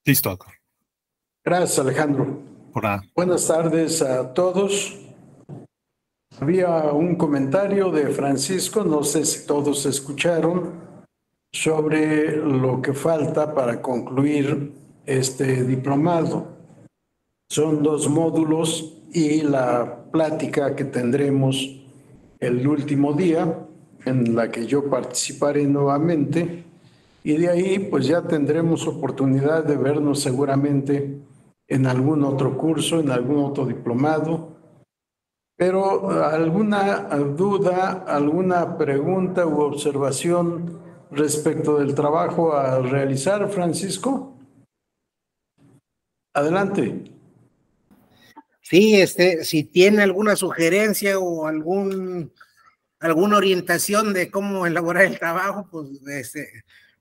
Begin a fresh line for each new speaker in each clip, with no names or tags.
Listo, doctor.
Gracias, Alejandro.
Por nada.
Buenas tardes a todos. Había un comentario de Francisco, no sé si todos escucharon, sobre lo que falta para concluir este diplomado. Son 2 módulos y la plática que tendremos el último día, en la que yo participaré nuevamente, y de ahí pues ya tendremos oportunidad de vernos seguramente en algún otro curso, en algún otro diplomado. Pero ¿alguna duda, alguna pregunta u observación respecto del trabajo a realizar, Francisco? Adelante.
Sí, si tiene alguna sugerencia o alguna orientación de cómo elaborar el trabajo, pues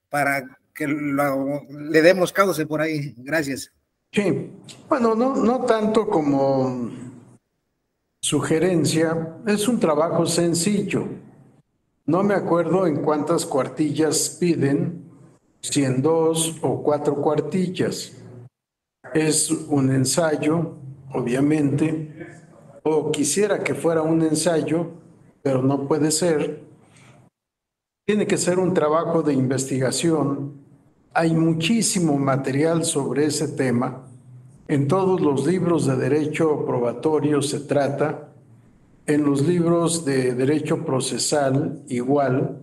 para que le demos cauce por ahí. Gracias.
Sí, bueno, no tanto como sugerencia, es un trabajo sencillo. No me acuerdo en cuántas cuartillas piden, si en 2 o 4 cuartillas. Es un ensayo, obviamente, o quisiera que fuera un ensayo, pero no puede ser. Tiene que ser un trabajo de investigación. Hay muchísimo material sobre ese tema. En todos los libros de derecho probatorio se trata, en los libros de derecho procesal igual,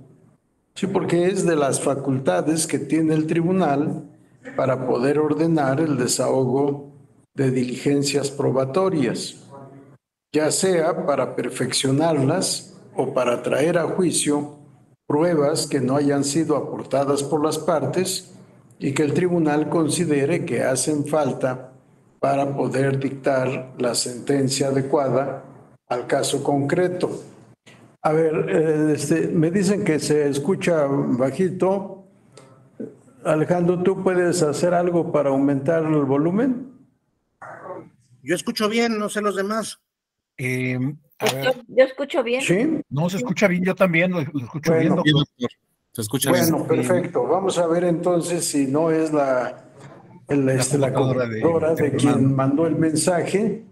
sí, porque es de las facultades que tiene el tribunal para poder ordenar el desahogo de diligencias probatorias, ya sea para perfeccionarlas o para traer a juicio pruebas que no hayan sido aportadas por las partes y que el tribunal considere que hacen falta para poder dictar la sentencia adecuada al caso concreto. A ver, me dicen que se escucha bajito. Alejandro, ¿tú puedes hacer algo para aumentar el volumen?
Yo escucho bien, no sé los demás.
Yo escucho bien.
¿Sí?
No, se escucha bien, yo también lo escucho bien,
Bueno,
doctor.
Se escucha bien.
Bueno, perfecto. Vamos a ver entonces si no es la computadora de quien mandó el mensaje.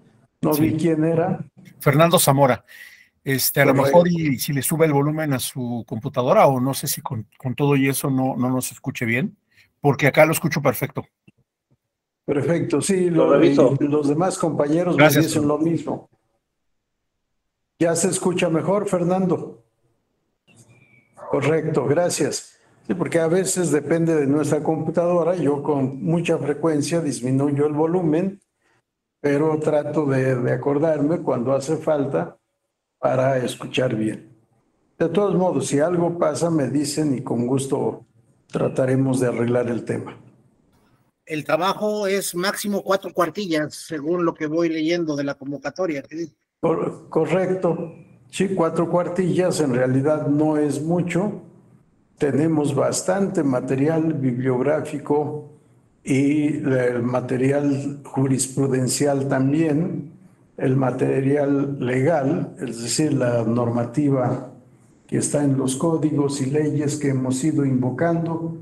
No vi quién era.
Fernando Zamora. A lo
Correcto.
mejor y si le sube el volumen a su computadora, o no sé si con todo y eso no nos escuche bien, porque acá lo escucho perfecto.
Perfecto, sí,
reviso.
los demás compañeros me dicen lo mismo. ¿Ya se escucha mejor, Fernando? Correcto, gracias. Sí, porque a veces depende de nuestra computadora. Yo con mucha frecuencia disminuyo el volumen, pero trato de acordarme cuando hace falta para escuchar bien. De todos modos, si algo pasa, me dicen y con gusto trataremos de arreglar el tema.
El trabajo es máximo 4 cuartillas, según lo que voy leyendo de la convocatoria.
Correcto. Sí, 4 cuartillas en realidad no es mucho. Tenemos bastante material bibliográfico y el material jurisprudencial también, el material legal, es decir, la normativa que está en los códigos y leyes que hemos ido invocando.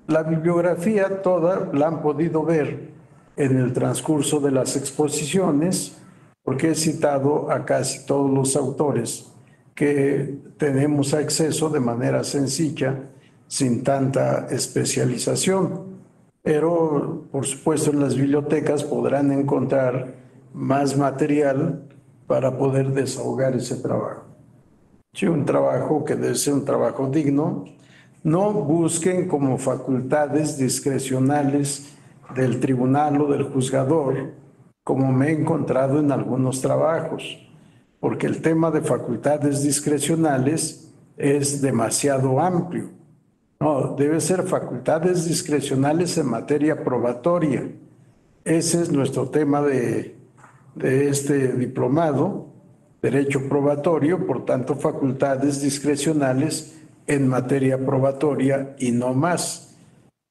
La bibliografía toda la han podido ver en el transcurso de las exposiciones, porque he citado a casi todos los autores que tenemos acceso de manera sencilla, sin tanta especialización. Pero, por supuesto, en las bibliotecas podrán encontrar más material para poder desahogar ese trabajo. Sí, un trabajo que debe ser un trabajo digno. No busquen como facultades discrecionales del tribunal o del juzgador, como me he encontrado en algunos trabajos, porque el tema de facultades discrecionales es demasiado amplio. No, debe ser facultades discrecionales en materia probatoria. Ese es nuestro tema de este diplomado, derecho probatorio, por tanto, facultades discrecionales en materia probatoria y no más.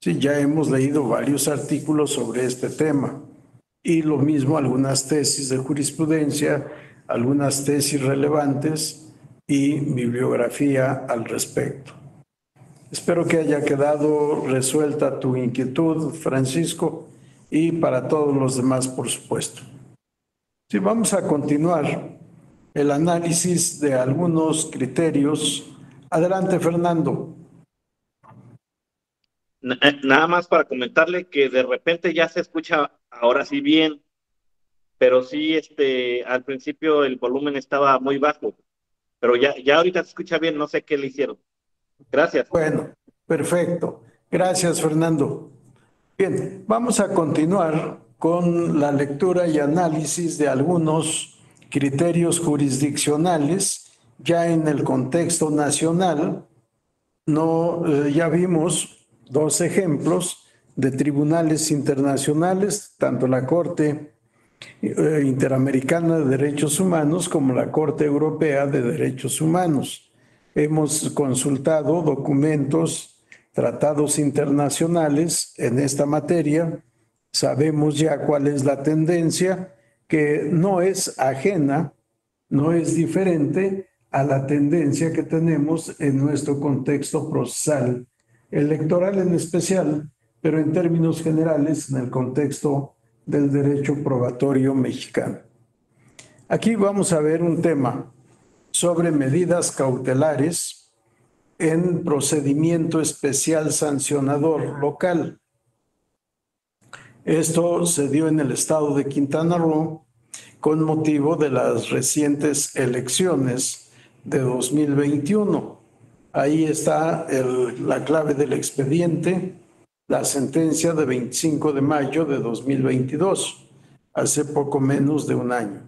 Sí, ya hemos leído varios artículos sobre este tema y lo mismo algunas tesis de jurisprudencia, algunas tesis relevantes y bibliografía al respecto. Espero que haya quedado resuelta tu inquietud, Francisco, y para todos los demás, por supuesto. Sí, vamos a continuar el análisis de algunos criterios. Adelante, Fernando.
Nada más para comentarle que de repente ya se escucha ahora sí bien, pero sí, al principio el volumen estaba muy bajo, pero ya ahorita se escucha bien, no sé qué le hicieron. Gracias.
Bueno, perfecto. Gracias, Fernando. Bien, vamos a continuar con la lectura y análisis de algunos criterios jurisdiccionales ya en el contexto nacional. Ya vimos dos ejemplos de tribunales internacionales, tanto la Corte Interamericana de Derechos Humanos como la Corte Europea de Derechos Humanos. Hemos consultado documentos, tratados internacionales en esta materia. Sabemos ya cuál es la tendencia, que no es ajena, no es diferente a la tendencia que tenemos en nuestro contexto procesal, electoral en especial, pero en términos generales en el contexto del derecho probatorio mexicano. Aquí vamos a ver un tema sobre medidas cautelares en procedimiento especial sancionador local. Esto se dio en el estado de Quintana Roo con motivo de las recientes elecciones de 2021. Ahí está la clave del expediente, la sentencia de 25 de mayo de 2022, hace poco menos de un año.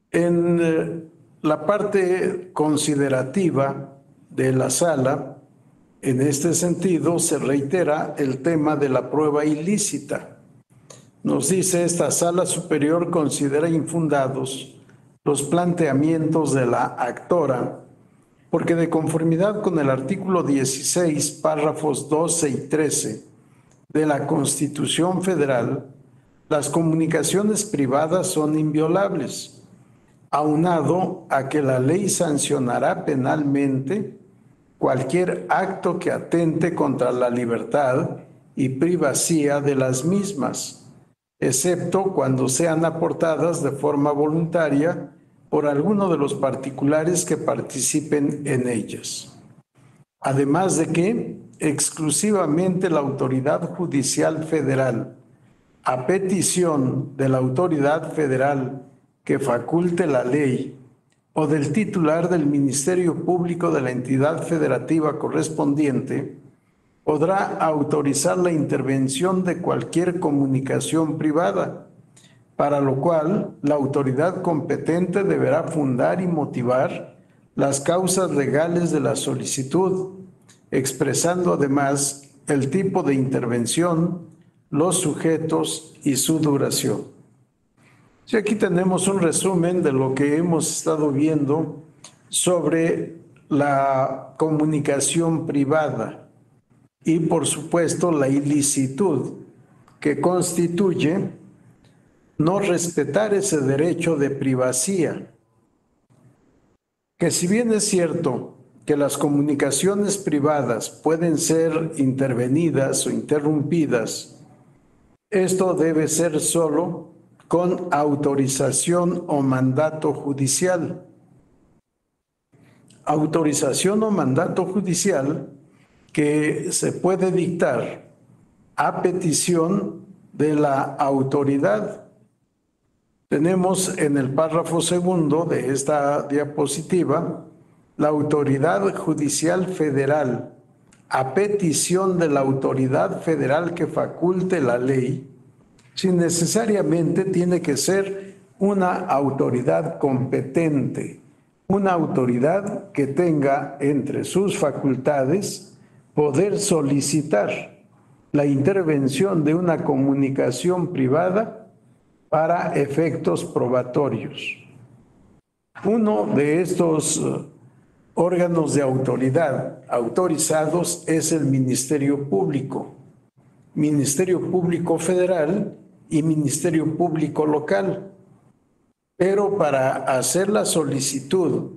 En la parte considerativa de la sala, en este sentido, se reitera el tema de la prueba ilícita. Nos dice, esta sala superior considera infundados los planteamientos de la actora, porque de conformidad con el artículo 16, párrafos 12 y 13 de la Constitución Federal, las comunicaciones privadas son inviolables, aunado a que la ley sancionará penalmente cualquier acto que atente contra la libertad y privacidad de las mismas, excepto cuando sean aportadas de forma voluntaria por alguno de los particulares que participen en ellas. Además de que exclusivamente la autoridad judicial federal, a petición de la autoridad federal que faculte la ley o del titular del Ministerio Público de la entidad federativa correspondiente, podrá autorizar la intervención de cualquier comunicación privada, para lo cual la autoridad competente deberá fundar y motivar las causas legales de la solicitud, expresando además el tipo de intervención, los sujetos y su duración. Sí, aquí tenemos un resumen de lo que hemos estado viendo sobre la comunicación privada y, por supuesto, la ilicitud que constituye no respetar ese derecho de privacidad. Que si bien es cierto que las comunicaciones privadas pueden ser intervenidas o interrumpidas, esto debe ser solo con autorización o mandato judicial. Autorización o mandato judicial que se puede dictar a petición de la autoridad. Tenemos en el párrafo segundo de esta diapositiva la autoridad judicial federal, a petición de la autoridad federal que faculte la ley, sin necesariamente tiene que ser una autoridad competente, una autoridad que tenga entre sus facultades poder solicitar la intervención de una comunicación privada para efectos probatorios. Uno de estos órganos de autoridad autorizados es el Ministerio Público Federal y Ministerio Público Local. Pero para hacer la solicitud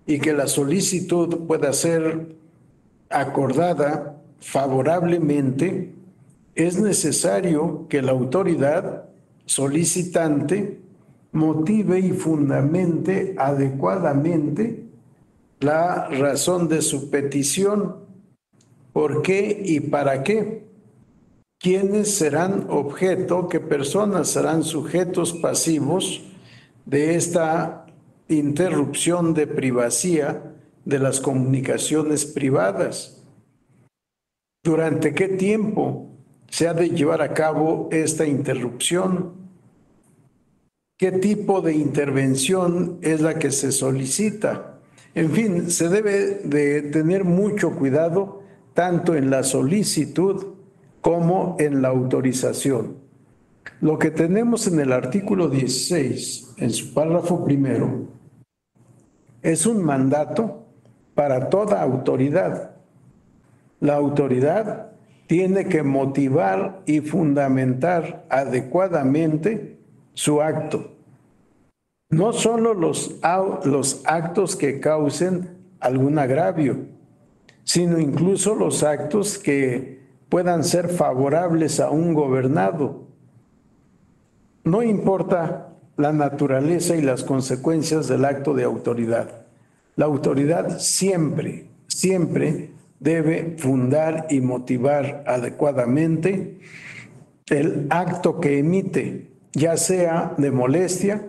y que la solicitud pueda ser acordada favorablemente, es necesario que la autoridad solicitante motive y fundamente adecuadamente la razón de su petición, por qué y para qué, quiénes serán objeto, qué personas serán sujetos pasivos de esta interrupción de privacidad de las comunicaciones privadas. ¿Durante qué tiempo se ha de llevar a cabo esta interrupción? ¿Qué tipo de intervención es la que se solicita? En fin, se debe de tener mucho cuidado tanto en la solicitud como en la autorización. Lo que tenemos en el artículo 16, en su párrafo primero, es un mandato para toda autoridad. La autoridad tiene que motivar y fundamentar adecuadamente su acto. No solo los actos que causen algún agravio, sino incluso los actos que puedan ser favorables a un gobernado. No importa la naturaleza y las consecuencias del acto de autoridad. La autoridad siempre debe fundar y motivar adecuadamente el acto que emite, ya sea de molestia,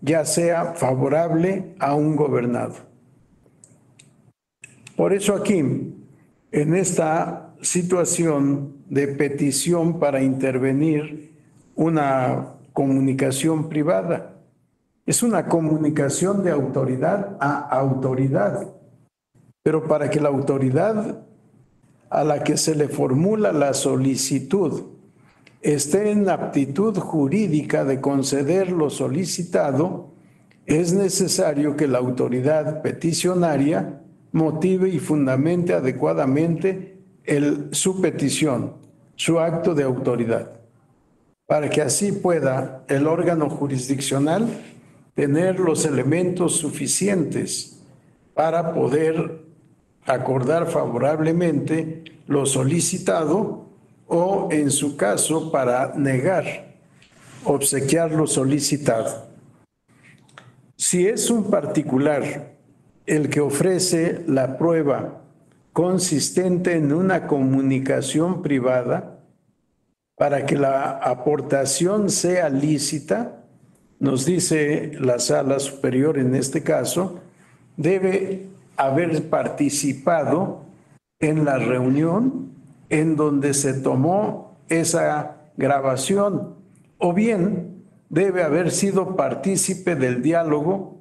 ya sea favorable a un gobernado. Por eso aquí, en esta situación de petición para intervenir una comunicación privada, es una comunicación de autoridad a autoridad, pero para que la autoridad a la que se le formula la solicitud esté en aptitud jurídica de conceder lo solicitado, es necesario que la autoridad peticionaria motive y fundamente adecuadamente su petición, su acto de autoridad, para que así pueda el órgano jurisdiccional tener los elementos suficientes para poder acordar favorablemente lo solicitado o, en su caso, para negar, obsequiar lo solicitado. Si es un particular el que ofrece la prueba consistente en una comunicación privada, para que la aportación sea lícita, nos dice la Sala Superior en este caso, debe haber participado en la reunión en donde se tomó esa grabación, o bien debe haber sido partícipe del diálogo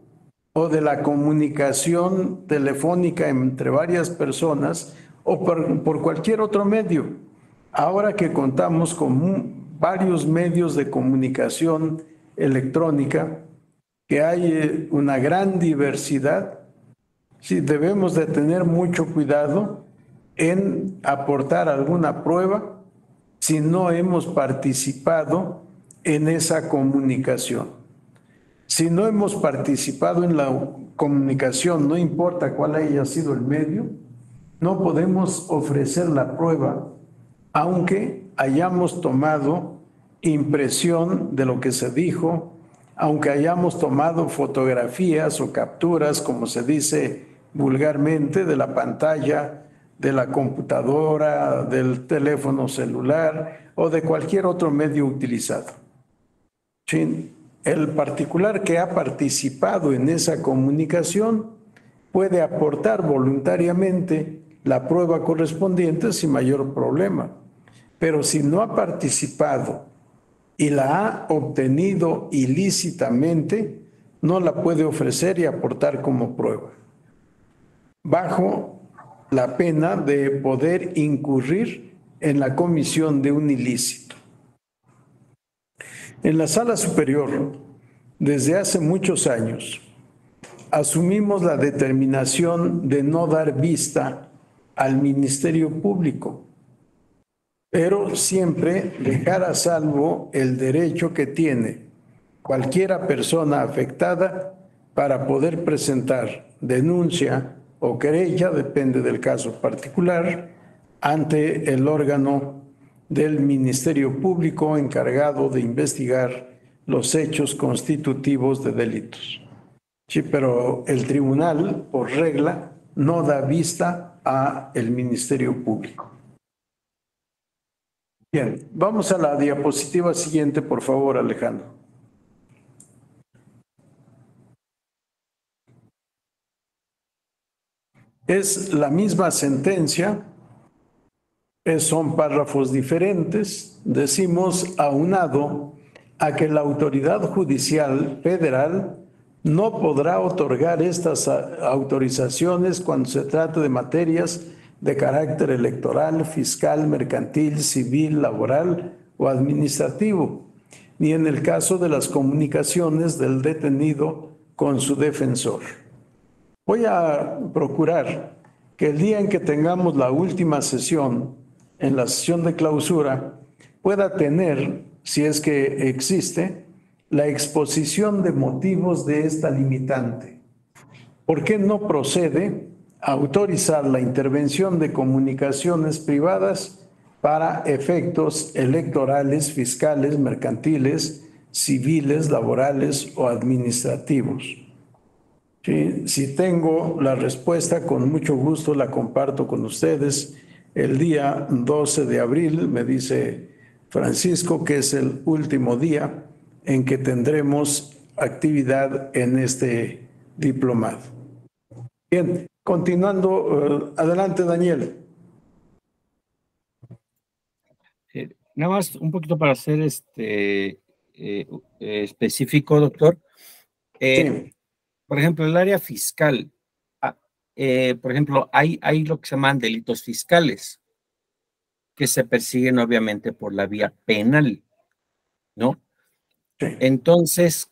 o de la comunicación telefónica entre varias personas o por cualquier otro medio. Ahora que contamos con varios medios de comunicación electrónica, que hay una gran diversidad, sí, debemos de tener mucho cuidado en aportar alguna prueba si no hemos participado en esa comunicación. Si no hemos participado en la comunicación, no importa cuál haya sido el medio, no podemos ofrecer la prueba, aunque hayamos tomado impresión de lo que se dijo, aunque hayamos tomado fotografías o capturas, como se dice vulgarmente, de la pantalla, de la computadora, del teléfono celular o de cualquier otro medio utilizado. Sí, el particular que ha participado en esa comunicación puede aportar voluntariamente la prueba correspondiente sin mayor problema. Pero si no ha participado y la ha obtenido ilícitamente, no la puede ofrecer y aportar como prueba, bajo la pena de poder incurrir en la comisión de un ilícito. En la Sala Superior, desde hace muchos años, asumimos la determinación de no dar vista al Ministerio Público, pero siempre dejar a salvo el derecho que tiene cualquiera persona afectada para poder presentar denuncia o querella, depende del caso particular, ante el órgano del Ministerio Público encargado de investigar los hechos constitutivos de delitos. Sí, pero el tribunal, por regla, no da vista al Ministerio Público. Bien, vamos a la diapositiva siguiente, por favor, Alejandro. Es la misma sentencia, son párrafos diferentes. Decimos aunado a que la autoridad judicial federal no podrá otorgar estas autorizaciones cuando se trate de materias de carácter electoral, fiscal, mercantil, civil, laboral o administrativo, ni en el caso de las comunicaciones del detenido con su defensor. Voy a procurar que el día en que tengamos la última sesión, en la sesión de clausura, pueda tener, si es que existe, la exposición de motivos de esta limitante. ¿Por qué no procede a autorizar la intervención de comunicaciones privadas para efectos electorales, fiscales, mercantiles, civiles, laborales o administrativos? Sí, si tengo la respuesta, con mucho gusto la comparto con ustedes. El día 12 de abril, me dice Francisco, que es el último día en que tendremos actividad en este diplomado. Bien, continuando, adelante, Daniel.
Nada más un poquito para ser específico, doctor.
Sí.
Por ejemplo, el área fiscal, por ejemplo, hay lo que se llaman delitos fiscales que se persiguen obviamente por la vía penal, ¿no?
Sí.
Entonces,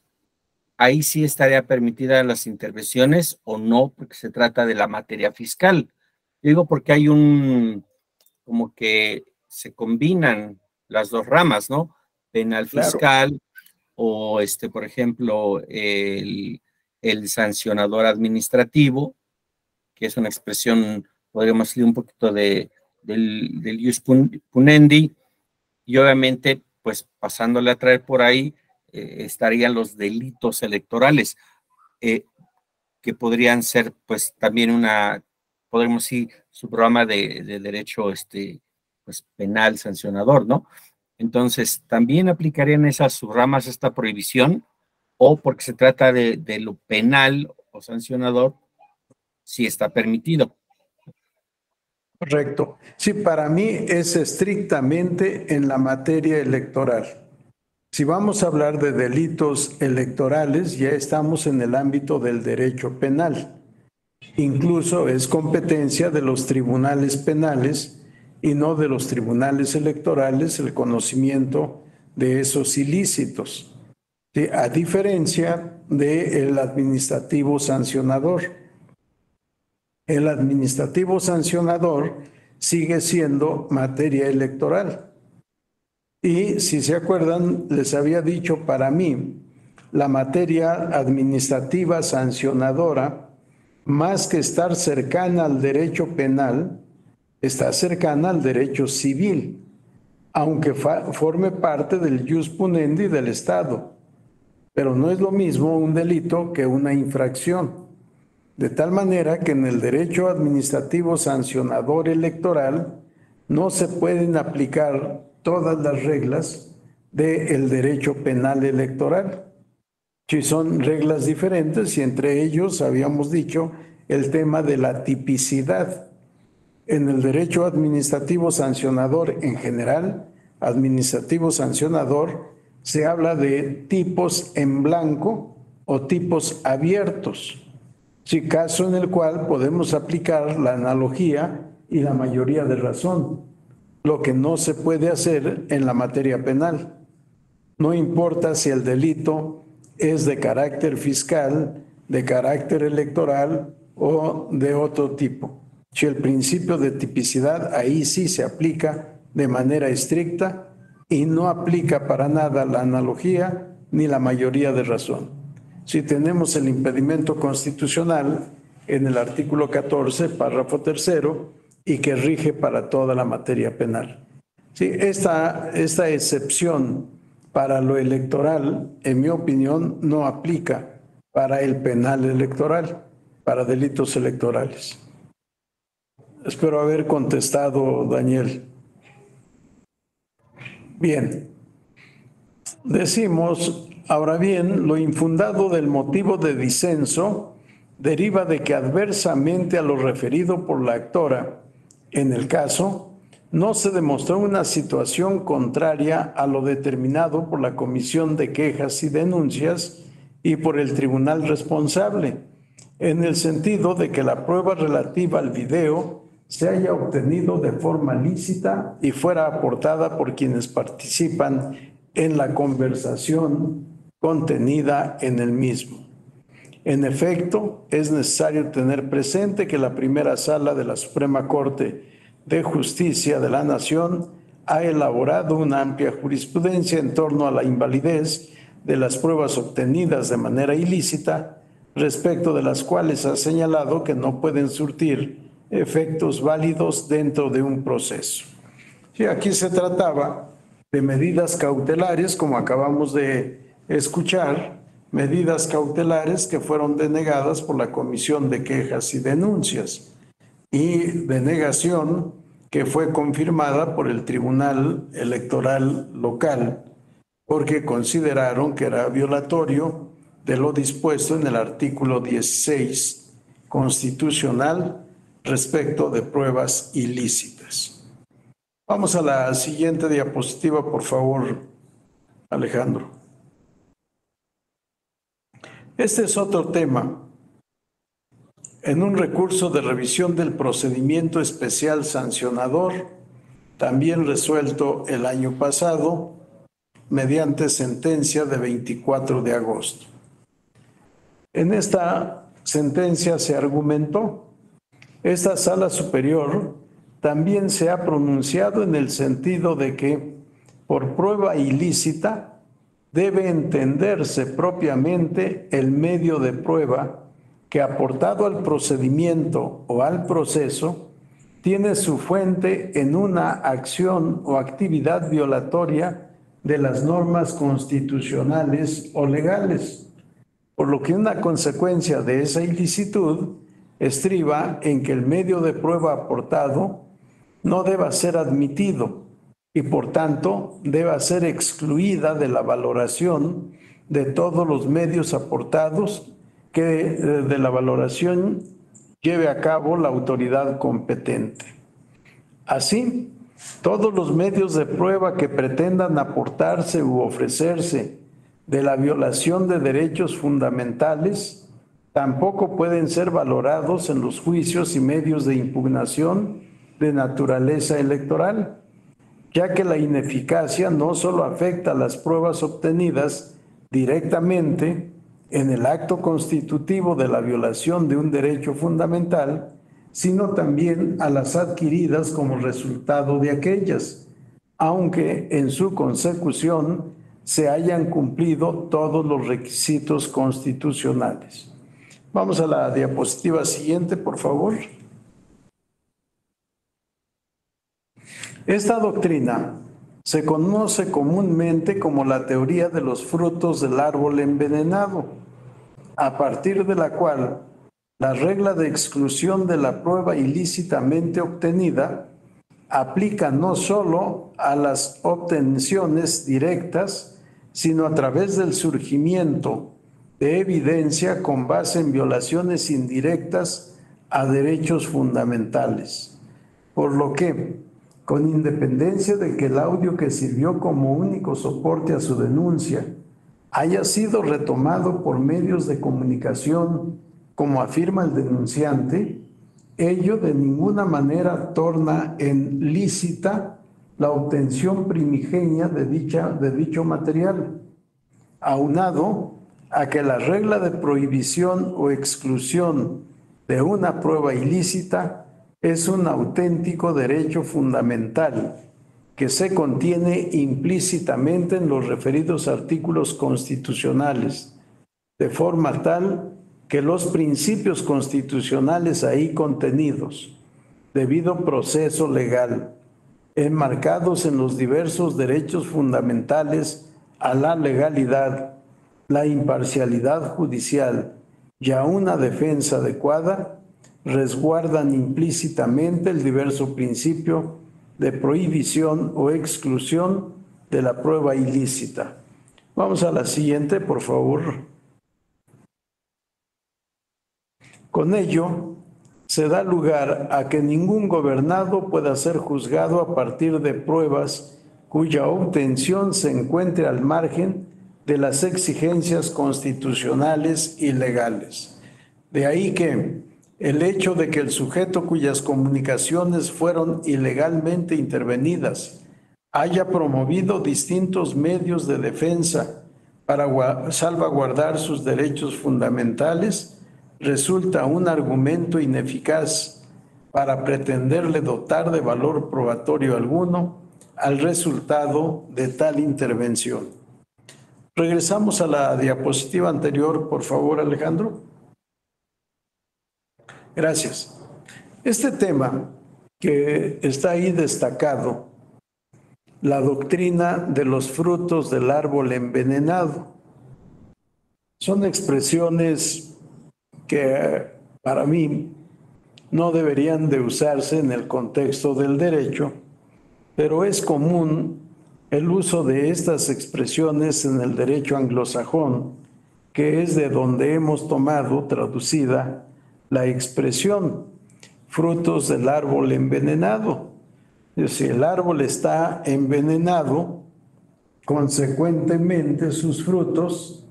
ahí sí estaría permitida las intervenciones o no, porque se trata de la materia fiscal. Digo porque hay como que se combinan las dos ramas, ¿no? Penal fiscal, claro, o por ejemplo, el sancionador administrativo, que es una expresión, podríamos decir, un poquito del ius punendi, y obviamente, pues pasándole a traer por ahí, estarían los delitos electorales, que podrían ser, pues, también podríamos decir, su programa de derecho, pues, penal sancionador, ¿no? Entonces, ¿también aplicarían esas subramas esta prohibición? O porque se trata de lo penal o sancionador, sí está permitido.
Correcto. Sí, para mí es estrictamente en la materia electoral. Si vamos a hablar de delitos electorales, ya estamos en el ámbito del derecho penal. Incluso es competencia de los tribunales penales y no de los tribunales electorales el conocimiento de esos ilícitos. ¿Sí? A diferencia del administrativo sancionador. El administrativo sancionador sigue siendo materia electoral. Y si se acuerdan, les había dicho, para mí, la materia administrativa sancionadora, más que estar cercana al derecho penal, está cercana al derecho civil, aunque forme parte del ius punendi del Estado. Pero no es lo mismo un delito que una infracción. De tal manera que en el derecho administrativo sancionador electoral no se pueden aplicar todas las reglas del derecho penal electoral. Sí, son reglas diferentes y entre ellos habíamos dicho el tema de la tipicidad. En el derecho administrativo sancionador en general, administrativo sancionador, se habla de tipos en blanco o tipos abiertos. Sí, caso en el cual podemos aplicar la analogía y la mayoría de razón, lo que no se puede hacer en la materia penal. No importa si el delito es de carácter fiscal, de carácter electoral o de otro tipo. Si el principio de tipicidad ahí sí se aplica de manera estricta y no aplica para nada la analogía ni la mayoría de razón. Si tenemos el impedimento constitucional en el artículo 14, párrafo 3, y que rige para toda la materia penal. Sí, esta excepción para lo electoral, en mi opinión, no aplica para el penal electoral, para delitos electorales. Espero haber contestado, Daniel. Bien. Decimos, ahora bien, lo infundado del motivo de disenso deriva de que adversamente a lo referido por la actora, en el caso, no se demostró una situación contraria a lo determinado por la Comisión de Quejas y Denuncias y por el tribunal responsable, en el sentido de que la prueba relativa al video se haya obtenido de forma lícita y fuera aportada por quienes participan en la conversación contenida en el mismo. En efecto, es necesario tener presente que la primera sala de la Suprema Corte de Justicia de la Nación ha elaborado una amplia jurisprudencia en torno a la invalidez de las pruebas obtenidas de manera ilícita, respecto de las cuales ha señalado que no pueden surtir efectos válidos dentro de un proceso. Sí, aquí se trataba de medidas cautelares, como acabamos de escuchar, medidas cautelares que fueron denegadas por la Comisión de Quejas y Denuncias, y denegación que fue confirmada por el Tribunal Electoral Local, porque consideraron que era violatorio de lo dispuesto en el artículo 16 constitucional respecto de pruebas ilícitas. Vamos a la siguiente diapositiva, por favor, Alejandro. Este es otro tema. En un recurso de revisión del procedimiento especial sancionador, también resuelto el año pasado, mediante sentencia de 24 de agosto. En esta sentencia se argumentó, esta Sala Superior también se ha pronunciado en el sentido de que, por prueba ilícita, debe entenderse propiamente el medio de prueba que, aportado al procedimiento o al proceso, tiene su fuente en una acción o actividad violatoria de las normas constitucionales o legales, por lo que una consecuencia de esa ilicitud estriba en que el medio de prueba aportado no deba ser admitido y por tanto deba ser excluida de la valoración de todos los medios aportados que de la valoración lleve a cabo la autoridad competente. Así, todos los medios de prueba que pretendan aportarse u ofrecerse de la violación de derechos fundamentales tampoco pueden ser valorados en los juicios y medios de impugnación de naturaleza electoral, ya que la ineficacia no solo afecta a las pruebas obtenidas directamente en el acto constitutivo de la violación de un derecho fundamental, sino también a las adquiridas como resultado de aquellas, aunque en su consecución se hayan cumplido todos los requisitos constitucionales. Vamos a la diapositiva siguiente, por favor. Esta doctrina se conoce comúnmente como la teoría de los frutos del árbol envenenado, a partir de la cual la regla de exclusión de la prueba ilícitamente obtenida aplica no solo a las obtenciones directas, sino a través del surgimiento de evidencia con base en violaciones indirectas a derechos fundamentales. Por lo que, con independencia de que el audio que sirvió como único soporte a su denuncia haya sido retomado por medios de comunicación, como afirma el denunciante, ello de ninguna manera torna en lícita la obtención primigenia de dicho material, aunado a que la regla de prohibición o exclusión de una prueba ilícita es un auténtico derecho fundamental que se contiene implícitamente en los referidos artículos constitucionales, de forma tal que los principios constitucionales ahí contenidos, debido proceso legal, enmarcados en los diversos derechos fundamentales a la legalidad, la imparcialidad judicial y a una defensa adecuada, resguardan implícitamente el diverso principio de prohibición o exclusión de la prueba ilícita. Vamos a la siguiente, por favor. Con ello, se da lugar a que ningún gobernado pueda ser juzgado a partir de pruebas cuya obtención se encuentre al margen de las exigencias constitucionales y legales. De ahí que el hecho de que el sujeto cuyas comunicaciones fueron ilegalmente intervenidas haya promovido distintos medios de defensa para salvaguardar sus derechos fundamentales resulta un argumento ineficaz para pretenderle dotar de valor probatorio alguno al resultado de tal intervención. Regresamos a la diapositiva anterior, por favor, Alejandro. Gracias. Este tema que está ahí destacado, la doctrina de los frutos del árbol envenenado, son expresiones que para mí no deberían de usarse en el contexto del derecho, pero es común el uso de estas expresiones en el derecho anglosajón, que es de donde hemos tomado traducida la expresión frutos del árbol envenenado. Si el árbol está envenenado, consecuentemente sus frutos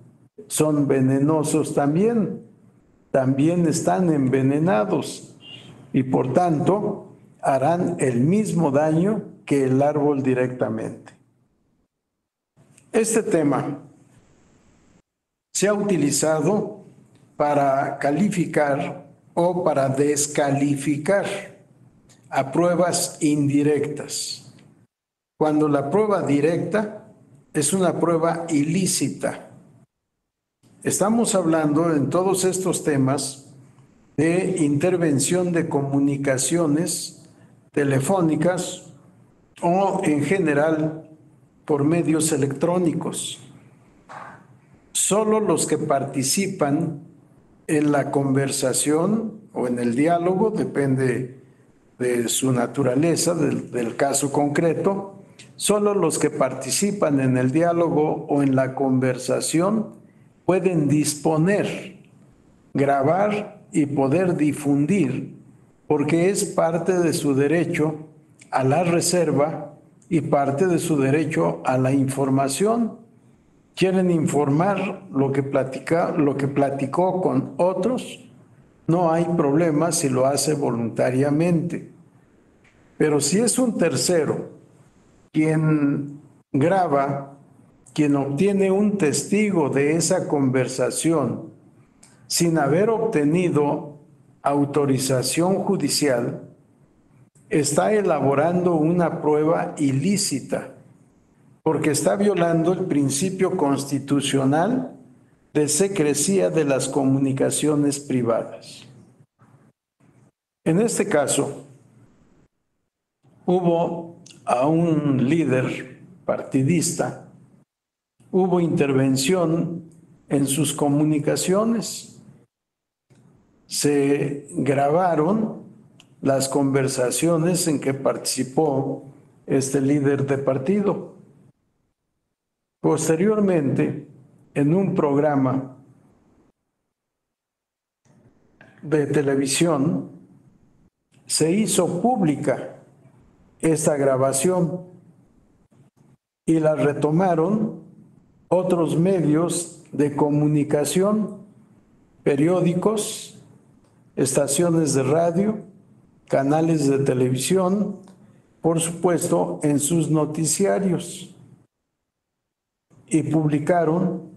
son venenosos también están envenenados y por tanto harán el mismo daño que el árbol directamente. Este tema se ha utilizado para calificar o para descalificar a pruebas indirectas, cuando la prueba directa es una prueba ilícita. Estamos hablando en todos estos temas de intervención de comunicaciones telefónicas o en general por medios electrónicos. Solo los que participan en la conversación o en el diálogo, depende de su naturaleza, del caso concreto, solo los que participan en el diálogo o en la conversación pueden disponer, grabar y poder difundir, porque es parte de su derecho a la reserva y parte de su derecho a la información. Quieren informar lo que platicó con otros, no hay problema si lo hace voluntariamente. Pero si es un tercero quien graba, quien obtiene un testigo de esa conversación sin haber obtenido autorización judicial, está elaborando una prueba ilícita, porque está violando el principio constitucional de secrecía de las comunicaciones privadas. En este caso, hubo a un líder partidista, hubo intervención en sus comunicaciones, se grabaron las conversaciones en que participó este líder de partido. Posteriormente, en un programa de televisión, se hizo pública esta grabación y la retomaron otros medios de comunicación, periódicos, estaciones de radio, canales de televisión, por supuesto, en sus noticiarios. Y publicaron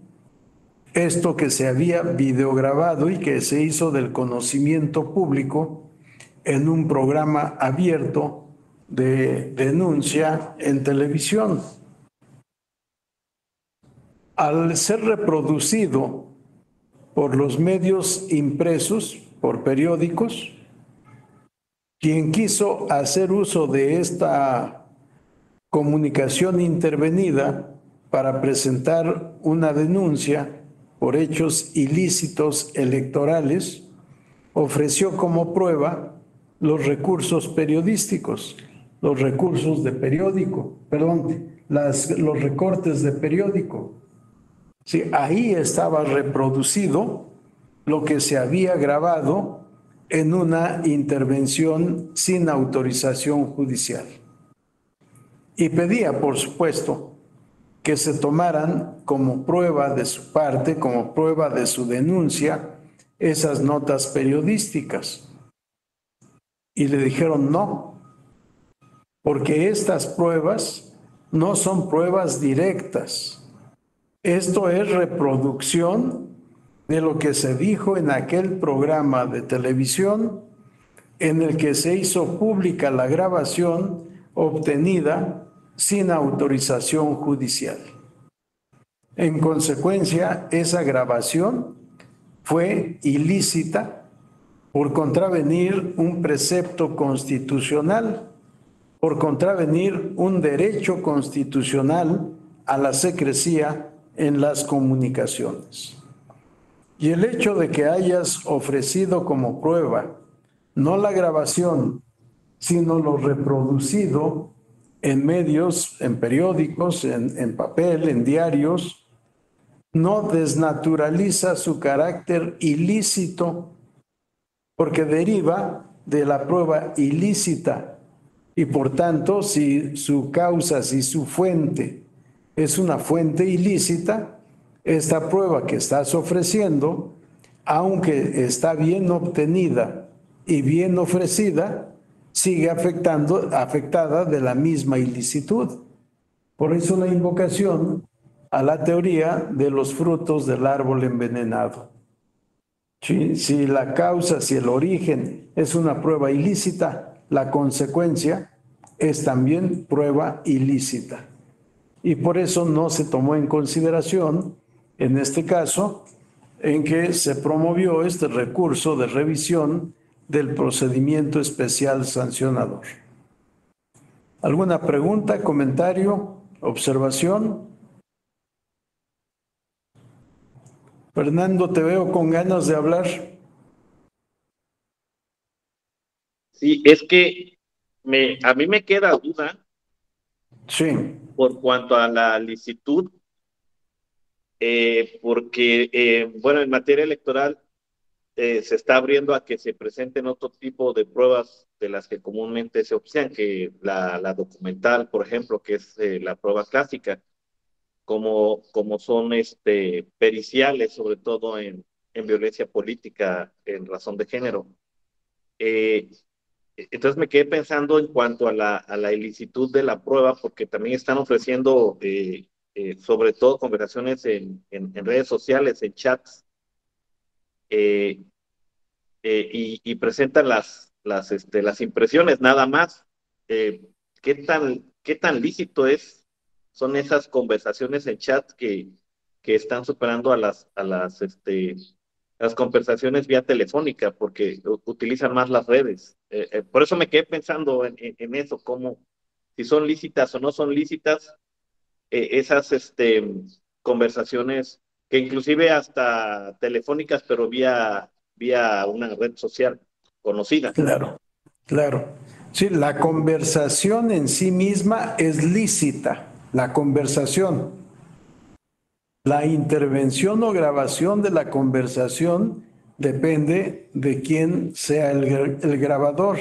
esto que se había videograbado y que se hizo del conocimiento público en un programa abierto de denuncia en televisión. Al ser reproducido por los medios impresos, por periódicos. Quien quiso hacer uso de esta comunicación intervenida para presentar una denuncia por hechos ilícitos electorales, ofreció como prueba los recursos periodísticos, los recursos de periódico, perdón, los recortes de periódico. Sí, ahí estaba reproducido lo que se había grabado en una intervención sin autorización judicial. Y pedía, por supuesto, que se tomaran como prueba de su parte, como prueba de su denuncia, esas notas periodísticas. Y le dijeron no, porque estas pruebas no son pruebas directas. Esto es reproducción de lo que se dijo en aquel programa de televisión en el que se hizo pública la grabación obtenida sin autorización judicial. En consecuencia, esa grabación fue ilícita por contravenir un precepto constitucional, por contravenir un derecho constitucional a la secrecía en las comunicaciones. Y el hecho de que hayas ofrecido como prueba no la grabación, sino lo reproducido en medios, en periódicos, en papel, en diarios, no desnaturaliza su carácter ilícito, porque deriva de la prueba ilícita. Y por tanto, si su causa, si su fuente es una fuente ilícita, esta prueba que estás ofreciendo, aunque está bien obtenida y bien ofrecida, sigue afectada de la misma ilicitud. Por eso la invocación a la teoría de los frutos del árbol envenenado. Si la causa, si el origen es una prueba ilícita, la consecuencia es también prueba ilícita. Y por eso no se tomó en consideración, en este caso, en que se promovió este recurso de revisión del procedimiento especial sancionador. ¿Alguna pregunta, comentario, observación? Fernando, te veo con ganas de hablar.
Sí, es que a mí me queda duda.
Sí.
Por cuanto a la licitud, porque, bueno, en materia electoral se está abriendo a que se presenten otro tipo de pruebas de las que comúnmente se obsequian, que la documental, por ejemplo, que es la prueba clásica, como son periciales, sobre todo en violencia política en razón de género. Entonces me quedé pensando en cuanto a la ilicitud de la prueba, porque también están ofreciendo, sobre todo, conversaciones en redes sociales, en chats, y presentan las impresiones nada más. ¿Qué tan lícito son esas conversaciones en chats que están superando a las conversaciones vía telefónica, porque utilizan más las redes? Por eso me quedé pensando en eso, como si son lícitas o no son lícitas esas conversaciones, que inclusive hasta telefónicas, pero vía una red social conocida.
Claro, claro. Sí, la conversación en sí misma es lícita, la conversación. La intervención o grabación de la conversación depende de quién sea el grabador.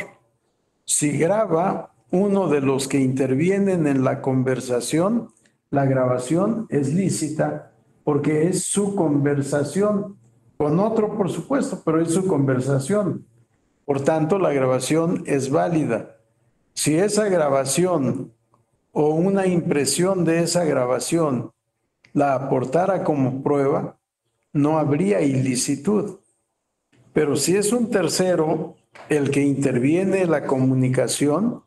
Si graba uno de los que intervienen en la conversación, la grabación es lícita porque es su conversación, con otro por supuesto, pero es su conversación. Por tanto, la grabación es válida. Si esa grabación o una impresión de esa grabación la aportara como prueba, no habría ilicitud. Pero si es un tercero el que interviene en la comunicación,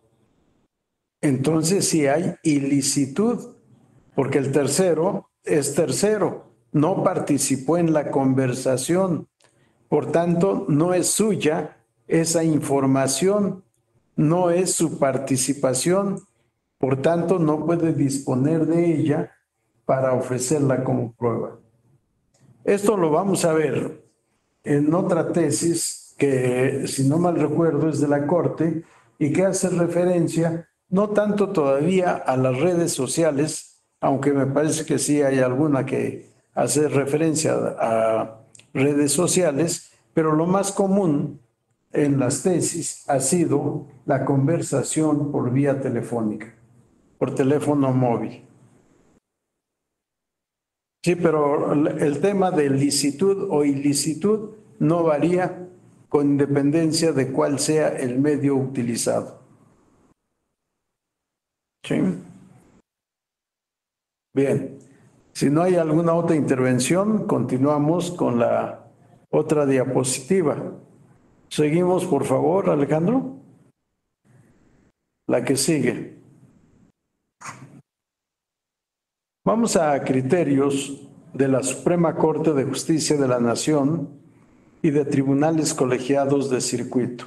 entonces sí hay ilicitud, porque el tercero es tercero, no participó en la conversación. Por tanto, no es suya esa información, no es su participación. Por tanto, no puede disponer de ella para ofrecerla como prueba. Esto lo vamos a ver en otra tesis que, si no mal recuerdo, es de la Corte y que hace referencia no tanto todavía a las redes sociales, aunque me parece que sí hay alguna que hace referencia a redes sociales, pero lo más común en las tesis ha sido la conversación por vía telefónica, por teléfono móvil. Sí, pero el tema de licitud o ilicitud no varía con independencia de cuál sea el medio utilizado. ¿Sí? Bien, si no hay alguna otra intervención, continuamos con la otra diapositiva. Seguimos, por favor, Alejandro. La que sigue. Vamos a criterios de la Suprema Corte de Justicia de la Nación y de tribunales colegiados de circuito.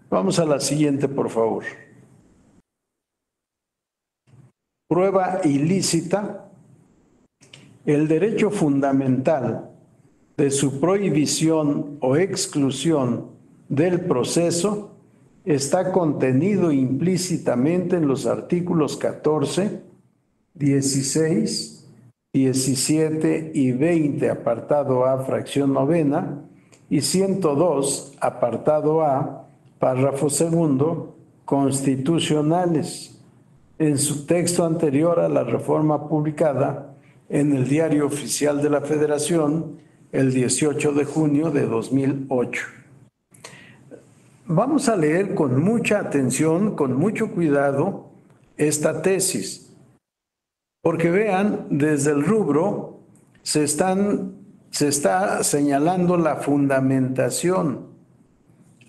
Vamos a la siguiente, por favor. Prueba ilícita. El derecho fundamental de su prohibición o exclusión del proceso está contenido implícitamente en los artículos 14, 16, 17 y 20, apartado A, fracción novena, y 102, apartado A, párrafo segundo, constitucionales, en su texto anterior a la reforma publicada en el Diario Oficial de la Federación el 18 de junio de 2008. Vamos a leer con mucha atención, con mucho cuidado, esta tesis. Porque vean, desde el rubro se está señalando la fundamentación.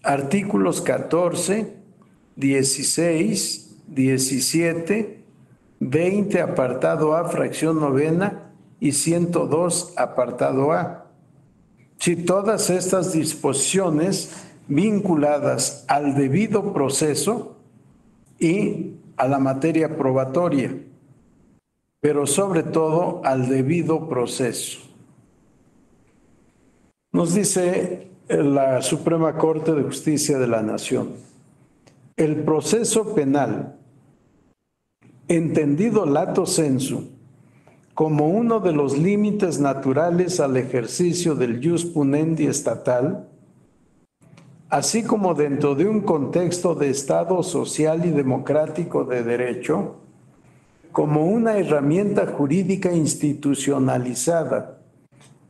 Artículos 14, 16, 17, 20, apartado A, fracción novena, y 102, apartado A. Si todas estas disposiciones vinculadas al debido proceso y a la materia probatoria, pero sobre todo al debido proceso. Nos dice la Suprema Corte de Justicia de la Nación: el proceso penal, entendido lato sensu como uno de los límites naturales al ejercicio del ius punendi estatal, así como dentro de un contexto de Estado social y democrático de derecho, como una herramienta jurídica institucionalizada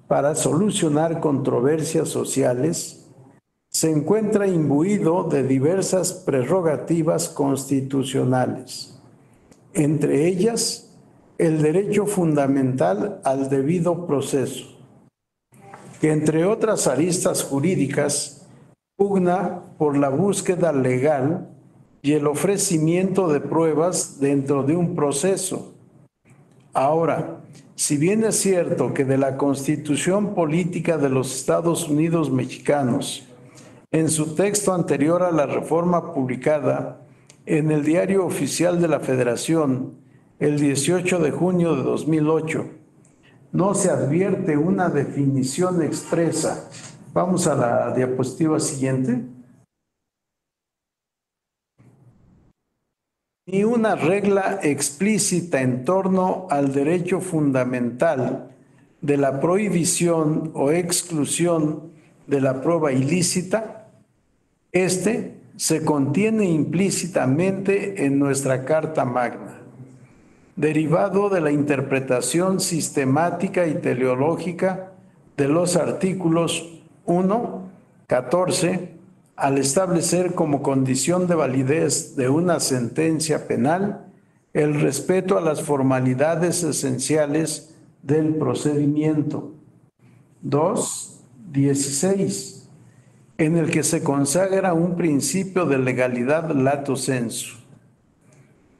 para solucionar controversias sociales, se encuentra imbuido de diversas prerrogativas constitucionales, entre ellas el derecho fundamental al debido proceso, que entre otras aristas jurídicas pugna por la búsqueda legal y el ofrecimiento de pruebas dentro de un proceso. Ahora, si bien es cierto que de la Constitución Política de los Estados Unidos Mexicanos, en su texto anterior a la reforma publicada en el Diario Oficial de la Federación el 18 de junio de 2008, no se advierte una definición expresa. Vamos a la diapositiva siguiente. Ni una regla explícita en torno al derecho fundamental de la prohibición o exclusión de la prueba ilícita, se contiene implícitamente en nuestra Carta Magna, derivado de la interpretación sistemática y teleológica de los artículos 1, 14, al establecer como condición de validez de una sentencia penal el respeto a las formalidades esenciales del procedimiento. 2, 16, en el que se consagra un principio de legalidad lato sensu.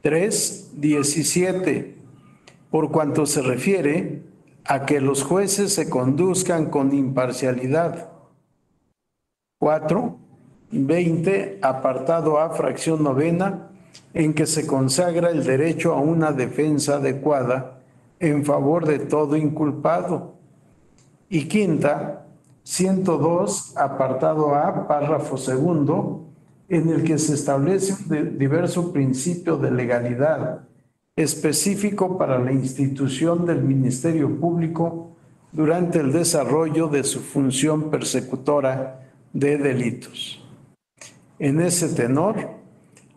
3, 17, por cuanto se refiere a que los jueces se conduzcan con imparcialidad. 4. 20, apartado A, fracción novena, en que se consagra el derecho a una defensa adecuada en favor de todo inculpado. Y quinta, 102, apartado A, párrafo segundo, en el que se establece un diverso principio de legalidad específico para la institución del Ministerio Público durante el desarrollo de su función persecutora de delitos. En ese tenor,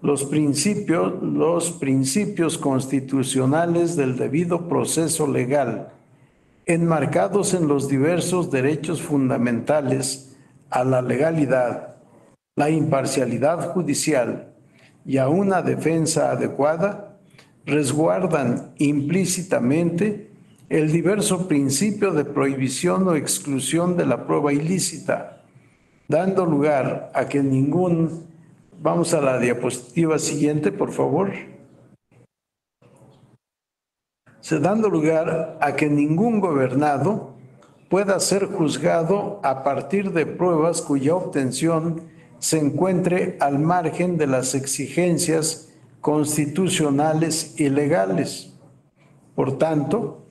los principios constitucionales del debido proceso legal, enmarcados en los diversos derechos fundamentales a la legalidad, la imparcialidad judicial y a una defensa adecuada, resguardan implícitamente el diverso principio de prohibición o exclusión de la prueba ilícita, dando lugar a que ningún... Vamos a la diapositiva siguiente, por favor. Dando lugar a que ningún gobernado pueda ser juzgado a partir de pruebas cuya obtención se encuentre al margen de las exigencias constitucionales y legales. Por tanto,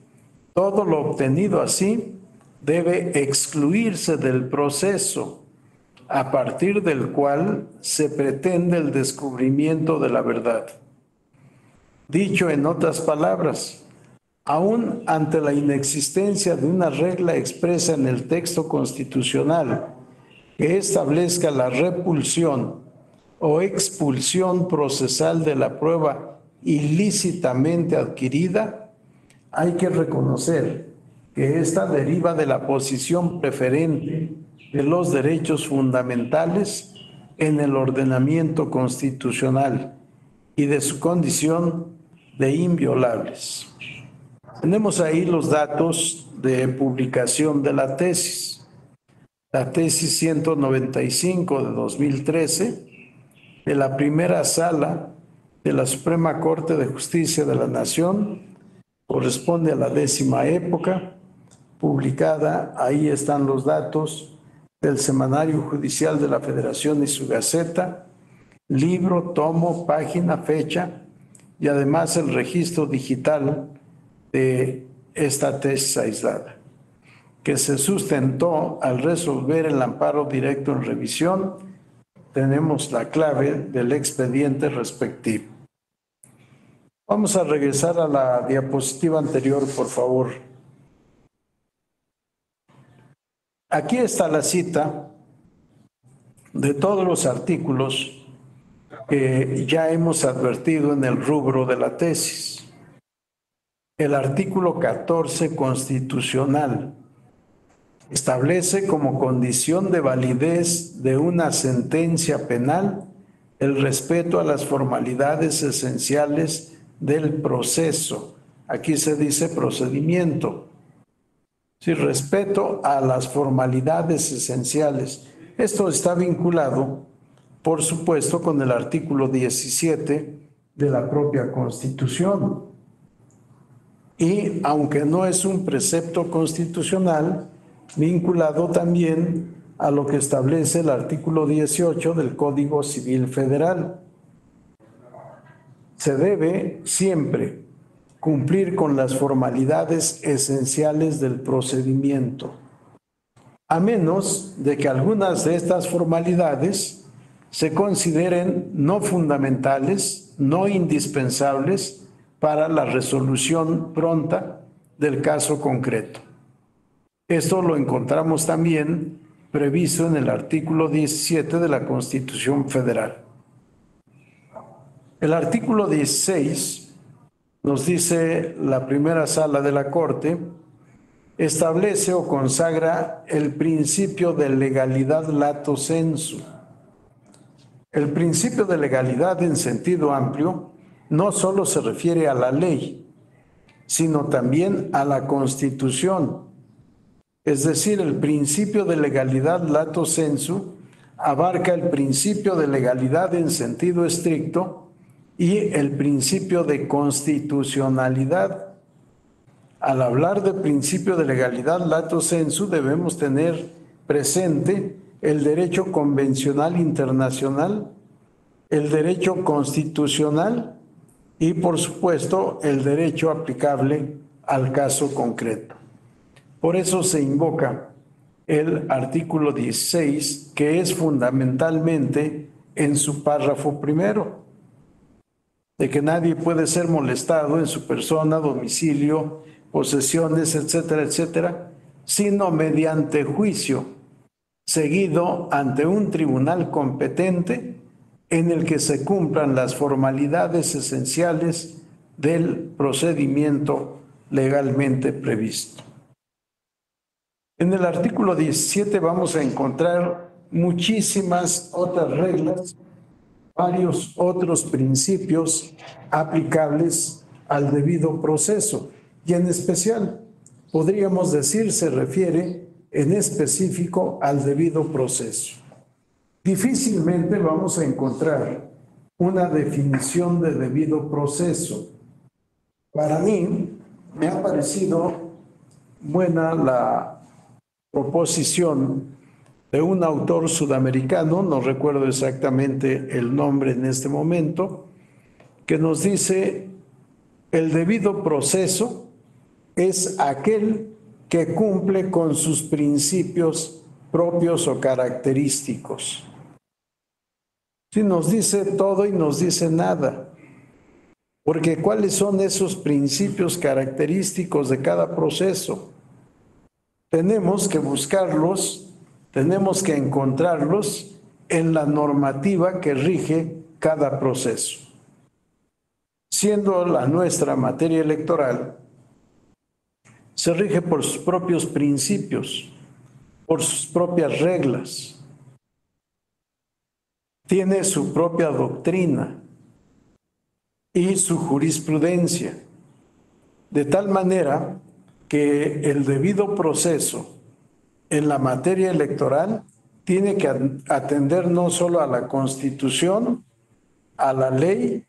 todo lo obtenido así debe excluirse del proceso a partir del cual se pretende el descubrimiento de la verdad. Dicho en otras palabras, aún ante la inexistencia de una regla expresa en el texto constitucional que establezca la repulsión o expulsión procesal de la prueba ilícitamente adquirida, hay que reconocer que esta deriva de la posición preferente de los derechos fundamentales en el ordenamiento constitucional y de su condición de inviolables. Tenemos ahí los datos de publicación de la tesis. La tesis 195 de 2013 de la primera sala de la Suprema Corte de Justicia de la Nación, corresponde a la 10ª época, publicada, ahí están los datos del Semanario Judicial de la Federación y su Gaceta, libro, tomo, página, fecha y además el registro digital de esta tesis aislada, que se sustentó al resolver el amparo directo en revisión. Tenemos la clave del expediente respectivo. Vamos a regresar a la diapositiva anterior, por favor. Aquí está la cita de todos los artículos que ya hemos advertido en el rubro de la tesis. El artículo 14 constitucional establece como condición de validez de una sentencia penal el respeto a las formalidades esenciales del proceso. Aquí se dice procedimiento. Sí, respeto a las formalidades esenciales. Esto está vinculado, por supuesto, con el artículo 17 de la propia Constitución. Y aunque no es un precepto constitucional, vinculado también a lo que establece el artículo 18 del Código Civil Federal. Se debe siempre cumplir con las formalidades esenciales del procedimiento, a menos de que algunas de estas formalidades se consideren no fundamentales, no indispensables para la resolución pronta del caso concreto. Esto lo encontramos también previsto en el artículo 17 de la Constitución Federal. El artículo 16 nos dice la primera sala de la Corte, establece o consagra el principio de legalidad lato sensu. El principio de legalidad en sentido amplio no solo se refiere a la ley, sino también a la Constitución. Es decir, el principio de legalidad lato sensu abarca el principio de legalidad en sentido estricto y el principio de constitucionalidad. al hablar de principio de legalidad lato sensu, debemos tener presente el derecho convencional internacional, el derecho constitucional y, por supuesto, el derecho aplicable al caso concreto. Por eso se invoca el artículo 16, que es fundamentalmente en su párrafo primero, de que nadie puede ser molestado en su persona, domicilio, posesiones, etcétera, etcétera, sino mediante juicio, seguido ante un tribunal competente en el que se cumplan las formalidades esenciales del procedimiento legalmente previsto. En el artículo 17 vamos a encontrar muchísimas otras reglas, varios otros principios aplicables al debido proceso, y en especial, podríamos decir, se refiere en específico al debido proceso. Difícilmente vamos a encontrar una definición de debido proceso. Para mí, me ha parecido buena la proposición de un autor sudamericano, no recuerdo exactamente el nombre en este momento, que nos dice: el debido proceso es aquel que cumple con sus principios propios o característicos. Sí, nos dice todo y nos dice nada, porque ¿cuáles son esos principios característicos de cada proceso? Tenemos que buscarlos, tenemos que encontrarlos en la normativa que rige cada proceso. Siendo la nuestra materia electoral, se rige por sus propios principios, por sus propias reglas. Tiene su propia doctrina y su jurisprudencia, de tal manera que el debido proceso en la materia electoral tiene que atender no solo a la Constitución, a la ley,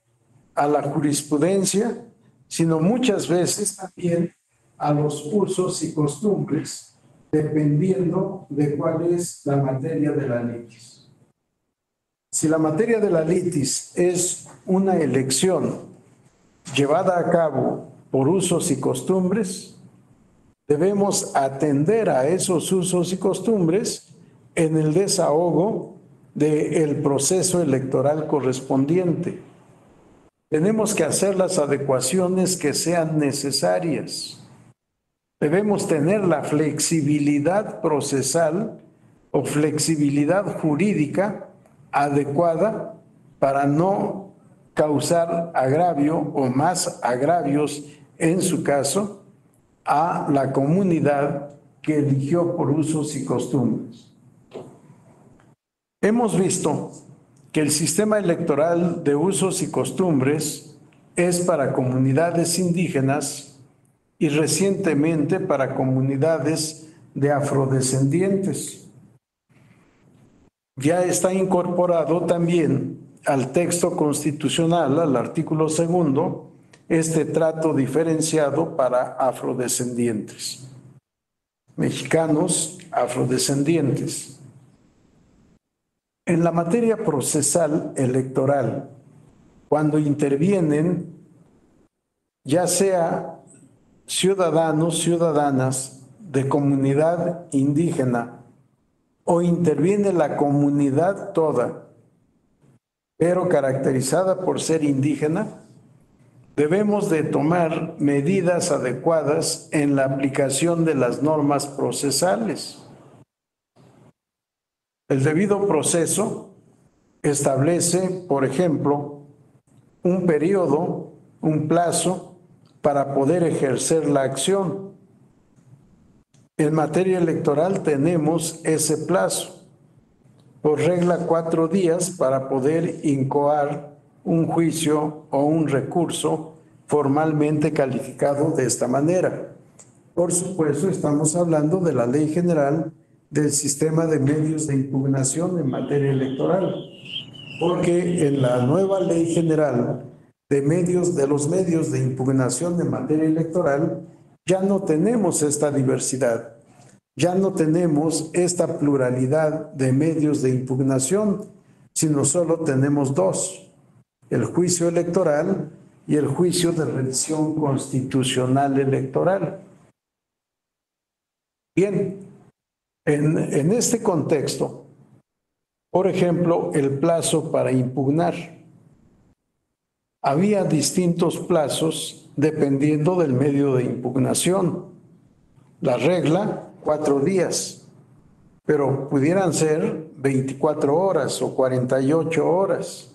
a la jurisprudencia, sino muchas veces también a los usos y costumbres, dependiendo de cuál es la materia de la litis. Si la materia de la litis es una elección llevada a cabo por usos y costumbres, debemos atender a esos usos y costumbres en el desahogo del proceso electoral correspondiente. Tenemos que hacer las adecuaciones que sean necesarias. Debemos tener la flexibilidad procesal o flexibilidad jurídica adecuada para no causar agravio o más agravios, en su caso, a la comunidad que eligió por usos y costumbres. Hemos visto que el sistema electoral de usos y costumbres es para comunidades indígenas y recientemente para comunidades de afrodescendientes. Ya está incorporado también al texto constitucional, al artículo 2, este trato diferenciado para afrodescendientes, mexicanos afrodescendientes. En la materia procesal electoral, cuando intervienen ya sea ciudadanos, ciudadanas de comunidad indígena o interviene la comunidad toda, pero caracterizada por ser indígena, debemos de tomar medidas adecuadas en la aplicación de las normas procesales. El debido proceso establece, por ejemplo, un periodo, un plazo para poder ejercer la acción. En materia electoral tenemos ese plazo, por regla 4 días para poder incoar un juicio o un recurso formalmente calificado de esta manera. Por supuesto, estamos hablando de la Ley General del Sistema de Medios de Impugnación en materia electoral, porque en la nueva Ley General de los medios de impugnación en materia electoral Ya no tenemos esta diversidad, ya no tenemos esta pluralidad de medios de impugnación, sino solo tenemos dos: el juicio electoral y el juicio de revisión constitucional electoral. Bien, en este contexto, por ejemplo, el plazo para impugnar. Había distintos plazos dependiendo del medio de impugnación. La regla, 4 días, pero pudieran ser 24 horas o 48 horas.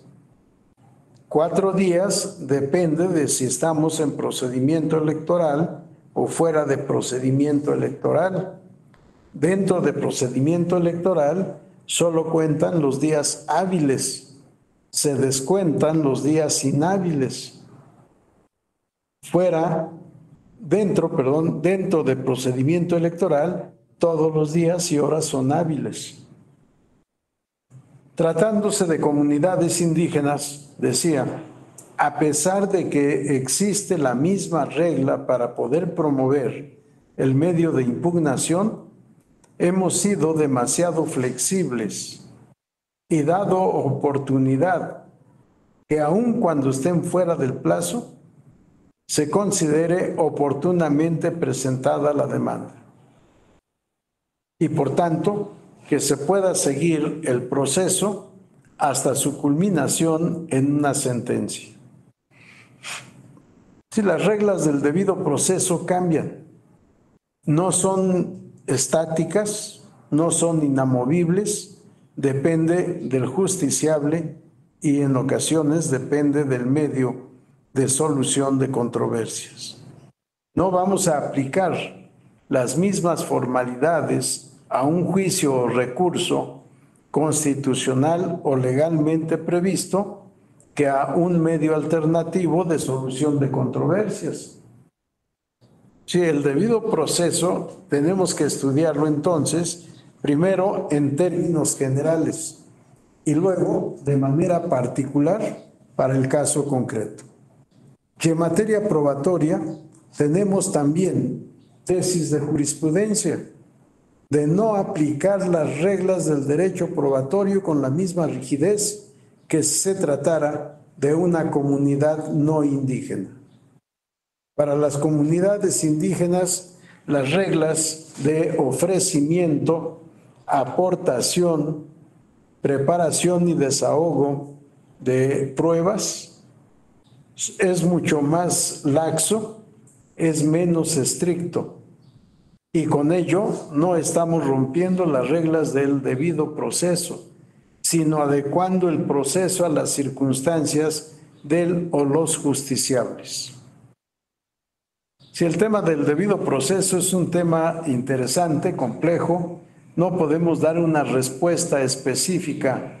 4 días depende de si estamos en procedimiento electoral o fuera de procedimiento electoral. Dentro de procedimiento electoral solo cuentan los días hábiles, se descuentan los días inhábiles. Dentro de procedimiento electoral, todos los días y horas son hábiles. Tratándose de comunidades indígenas, decía, a pesar de que existe la misma regla para poder promover el medio de impugnación, hemos sido demasiado flexibles y dado oportunidad que aun cuando estén fuera del plazo, se considere oportunamente presentada la demanda. Y por tanto, que se pueda seguir el proceso hasta su culminación en una sentencia. Si las reglas del debido proceso cambian, no son estáticas, no son inamovibles, depende del justiciable y en ocasiones depende del medio de solución de controversias. No vamos a aplicar las mismas formalidades a un juicio o recurso constitucional o legalmente previsto que a un medio alternativo de solución de controversias. Si el debido proceso tenemos que estudiarlo entonces, primero en términos generales y luego de manera particular para el caso concreto. Y en materia probatoria tenemos también tesis de jurisprudencia de no aplicar las reglas del derecho probatorio con la misma rigidez que si se tratara de una comunidad no indígena. Para las comunidades indígenas, las reglas de ofrecimiento, aportación, preparación y desahogo de pruebas es mucho más laxo, es menos estricto. Y con ello no estamos rompiendo las reglas del debido proceso, sino adecuando el proceso a las circunstancias del o los justiciables. Si el tema del debido proceso es un tema interesante, complejo, no podemos dar una respuesta específica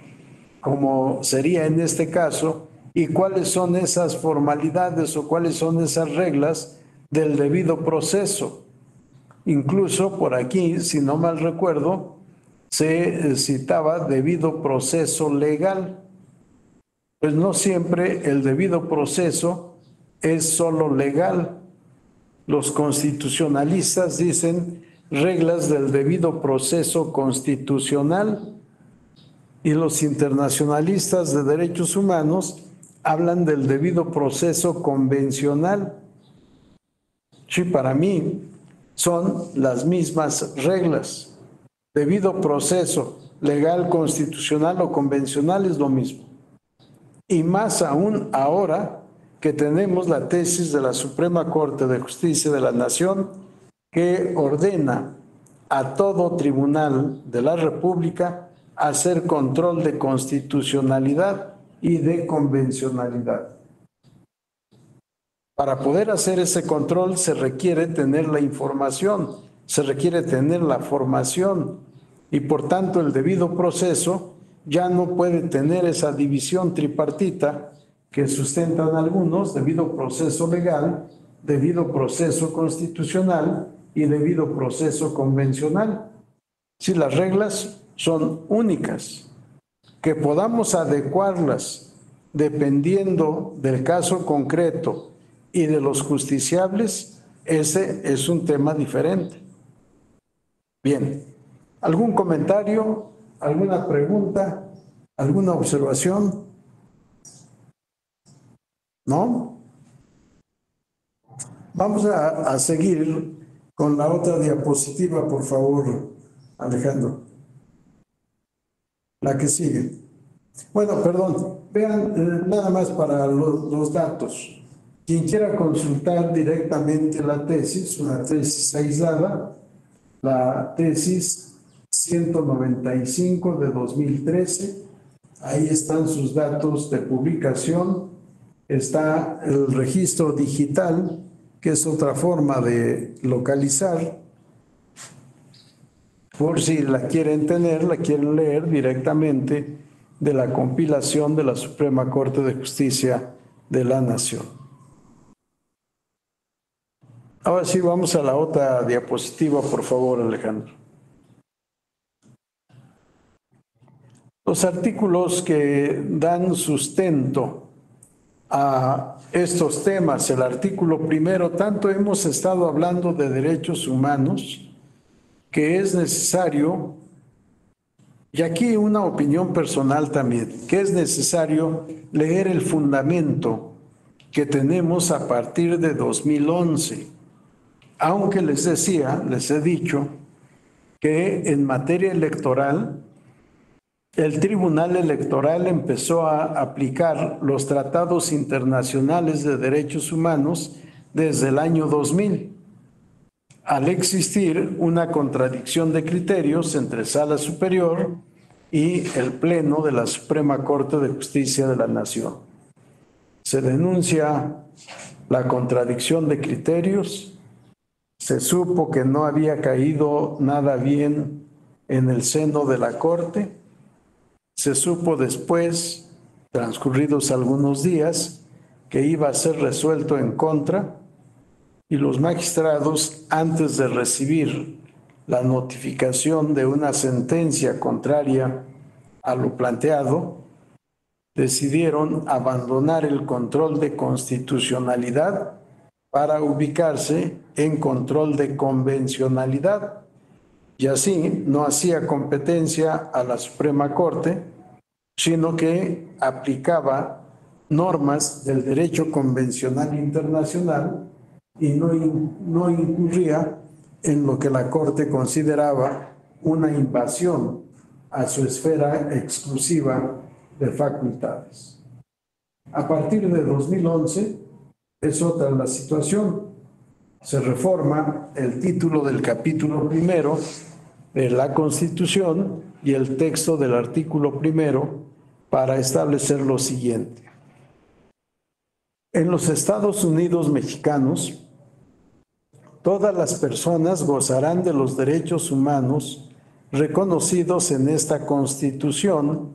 como sería en este caso, y cuáles son esas formalidades o cuáles son esas reglas del debido proceso. Incluso por aquí, si no mal recuerdo, se citaba debido proceso legal. Pues no siempre el debido proceso es solo legal. Los constitucionalistas dicen reglas del debido proceso constitucional y los internacionalistas de derechos humanos hablan del debido proceso convencional. Sí, para mí son las mismas reglas. Debido proceso legal, constitucional o convencional es lo mismo. Y más aún ahora que tenemos la tesis de la Suprema Corte de Justicia de la Nación que ordena a todo tribunal de la República hacer control de constitucionalidad y de convencionalidad. Para poder hacer ese control se requiere tener la información, se requiere tener la formación y por tanto el debido proceso ya no puede tener esa división tripartita que sustentan algunos: debido proceso legal, debido proceso constitucional y debido proceso convencional. Si las reglas son únicas, que podamos adecuarlas dependiendo del caso concreto y de los justiciables, Ese es un tema diferente. Bien, ¿algún comentario, alguna pregunta, alguna observación? ¿No? Vamos a seguir con la otra diapositiva, por favor, Alejandro. La que sigue. Bueno, perdón, vean nada más para los datos. Quien quiera consultar directamente la tesis, una tesis aislada, la tesis 195 de 2013, ahí están sus datos de publicación, está el registro digital, que es otra forma de localizar, por si la quieren tener, la quieren leer directamente de la compilación de la Suprema Corte de Justicia de la Nación. Ahora sí, vamos a la otra diapositiva, por favor, Alejandro. Los artículos que dan sustento a estos temas, el artículo primero, tanto hemos estado hablando de derechos humanos, que es necesario, y aquí una opinión personal también, que es necesario leer el fundamento que tenemos a partir de 2011. Aunque les decía, les he dicho, que en materia electoral, el Tribunal Electoral empezó a aplicar los tratados internacionales de derechos humanos desde el año 2000, al existir una contradicción de criterios entre Sala Superior y el Pleno de la Suprema Corte de Justicia de la Nación. Se denuncia la contradicción de criterios, se supo que no había caído nada bien en el seno de la Corte. Se supo después, transcurridos algunos días, que iba a ser resuelto en contra, y los magistrados, antes de recibir la notificación de una sentencia contraria a lo planteado, decidieron abandonar el control de constitucionalidad para ubicarse en control de convencionalidad. Y así no hacía competencia a la Suprema Corte, sino que aplicaba normas del derecho convencional internacional y no incurría en lo que la Corte consideraba una invasión a su esfera exclusiva de facultades. A partir de 2011 es otra la situación. Se reforma el título del capítulo primero de la Constitución y el texto del artículo primero para establecer lo siguiente. En los Estados Unidos mexicanos, todas las personas gozarán de los derechos humanos reconocidos en esta Constitución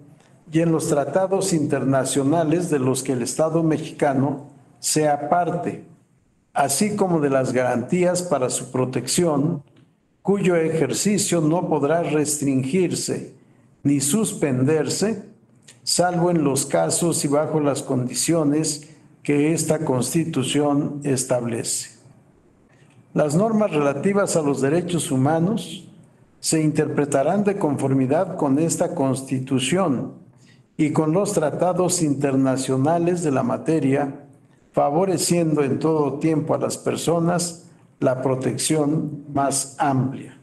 y en los tratados internacionales de los que el Estado mexicano sea parte, así como de las garantías para su protección, cuyo ejercicio no podrá restringirse ni suspenderse, salvo en los casos y bajo las condiciones que esta Constitución establece. Las normas relativas a los derechos humanos se interpretarán de conformidad con esta Constitución y con los tratados internacionales de la materia, favoreciendo en todo tiempo a las personas la protección más amplia.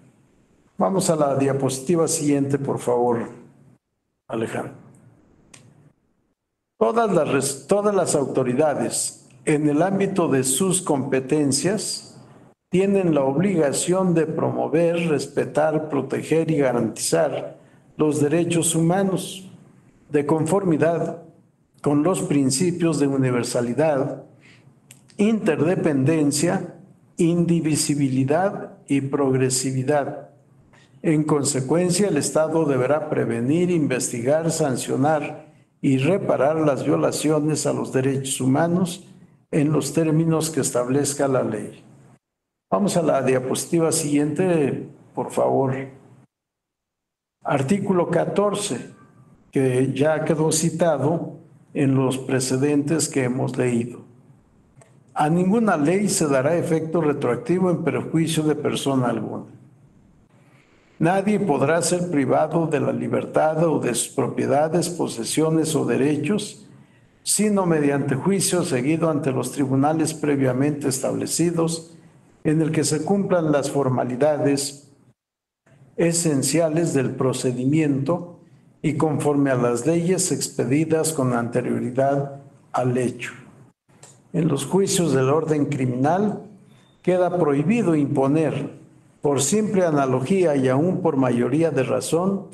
Vamos a la diapositiva siguiente, por favor, Alejandro. Todas las autoridades, en el ámbito de sus competencias, tienen la obligación de promover, respetar, proteger y garantizar los derechos humanos de conformidad con los principios de universalidad, interdependencia, indivisibilidad y progresividad. En consecuencia, el Estado deberá prevenir, investigar, sancionar y reparar las violaciones a los derechos humanos en los términos que establezca la ley. Vamos a la diapositiva siguiente, por favor. Artículo 14, que ya quedó citado en los precedentes que hemos leído. A ninguna ley se dará efecto retroactivo en perjuicio de persona alguna. Nadie podrá ser privado de la libertad o de sus propiedades, posesiones o derechos, sino mediante juicio seguido ante los tribunales previamente establecidos, en el que se cumplan las formalidades esenciales del procedimiento y conforme a las leyes expedidas con anterioridad al hecho. En los juicios del orden criminal queda prohibido imponer, por simple analogía y aún por mayoría de razón,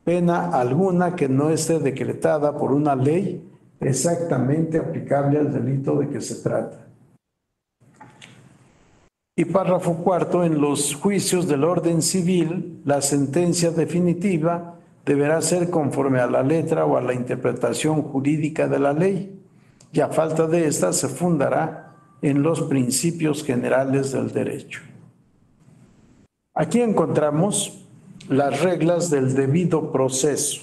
pena alguna que no esté decretada por una ley exactamente aplicable al delito de que se trata. Y párrafo cuarto, en los juicios del orden civil, la sentencia definitiva deberá ser conforme a la letra o a la interpretación jurídica de la ley, y a falta de esta se fundará en los principios generales del derecho. Aquí encontramos las reglas del debido proceso.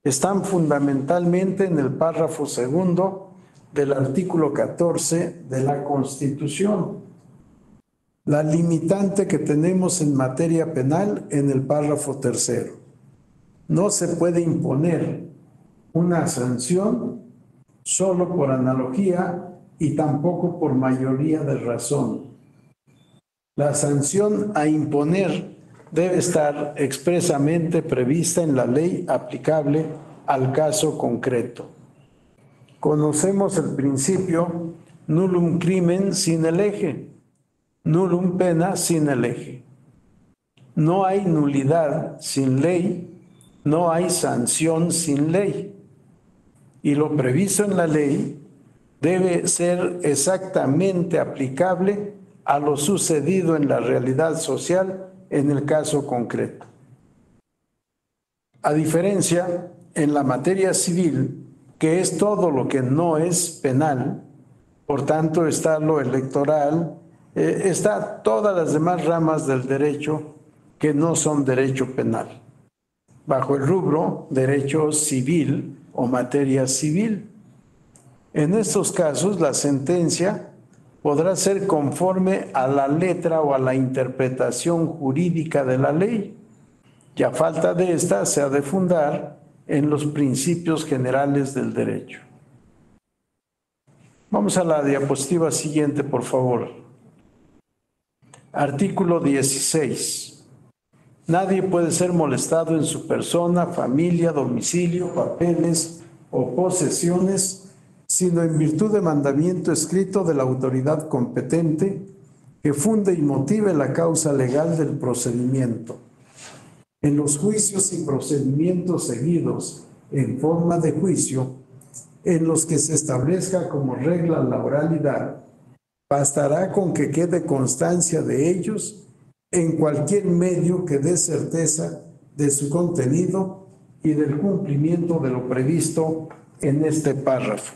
Están fundamentalmente en el párrafo segundo del artículo 14 de la Constitución. La limitante que tenemos en materia penal en el párrafo tercero. No se puede imponer una sanción solo por analogía y tampoco por mayoría de razón. La sanción a imponer debe estar expresamente prevista en la ley aplicable al caso concreto. Conocemos el principio nullum crimen sine lege, nullum pena sine lege. No hay nulidad sin ley, no hay sanción sin ley. Y lo previsto en la ley debe ser exactamente aplicable a lo sucedido en la realidad social en el caso concreto. A diferencia, en la materia civil, que es todo lo que no es penal, por tanto está lo electoral, está todas las demás ramas del derecho que no son derecho penal, bajo el rubro derecho civil o materia civil. En estos casos, la sentencia podrá ser conforme a la letra o a la interpretación jurídica de la ley, y a falta de esta se ha de fundar en los principios generales del derecho. Vamos a la diapositiva siguiente, por favor. Artículo 16. Nadie puede ser molestado en su persona, familia, domicilio, papeles o posesiones, sino en virtud de mandamiento escrito de la autoridad competente que funde y motive la causa legal del procedimiento. En los juicios y procedimientos seguidos en forma de juicio, en los que se establezca como regla la oralidad, bastará con que quede constancia de ellos en cualquier medio que dé certeza de su contenido y del cumplimiento de lo previsto en este párrafo.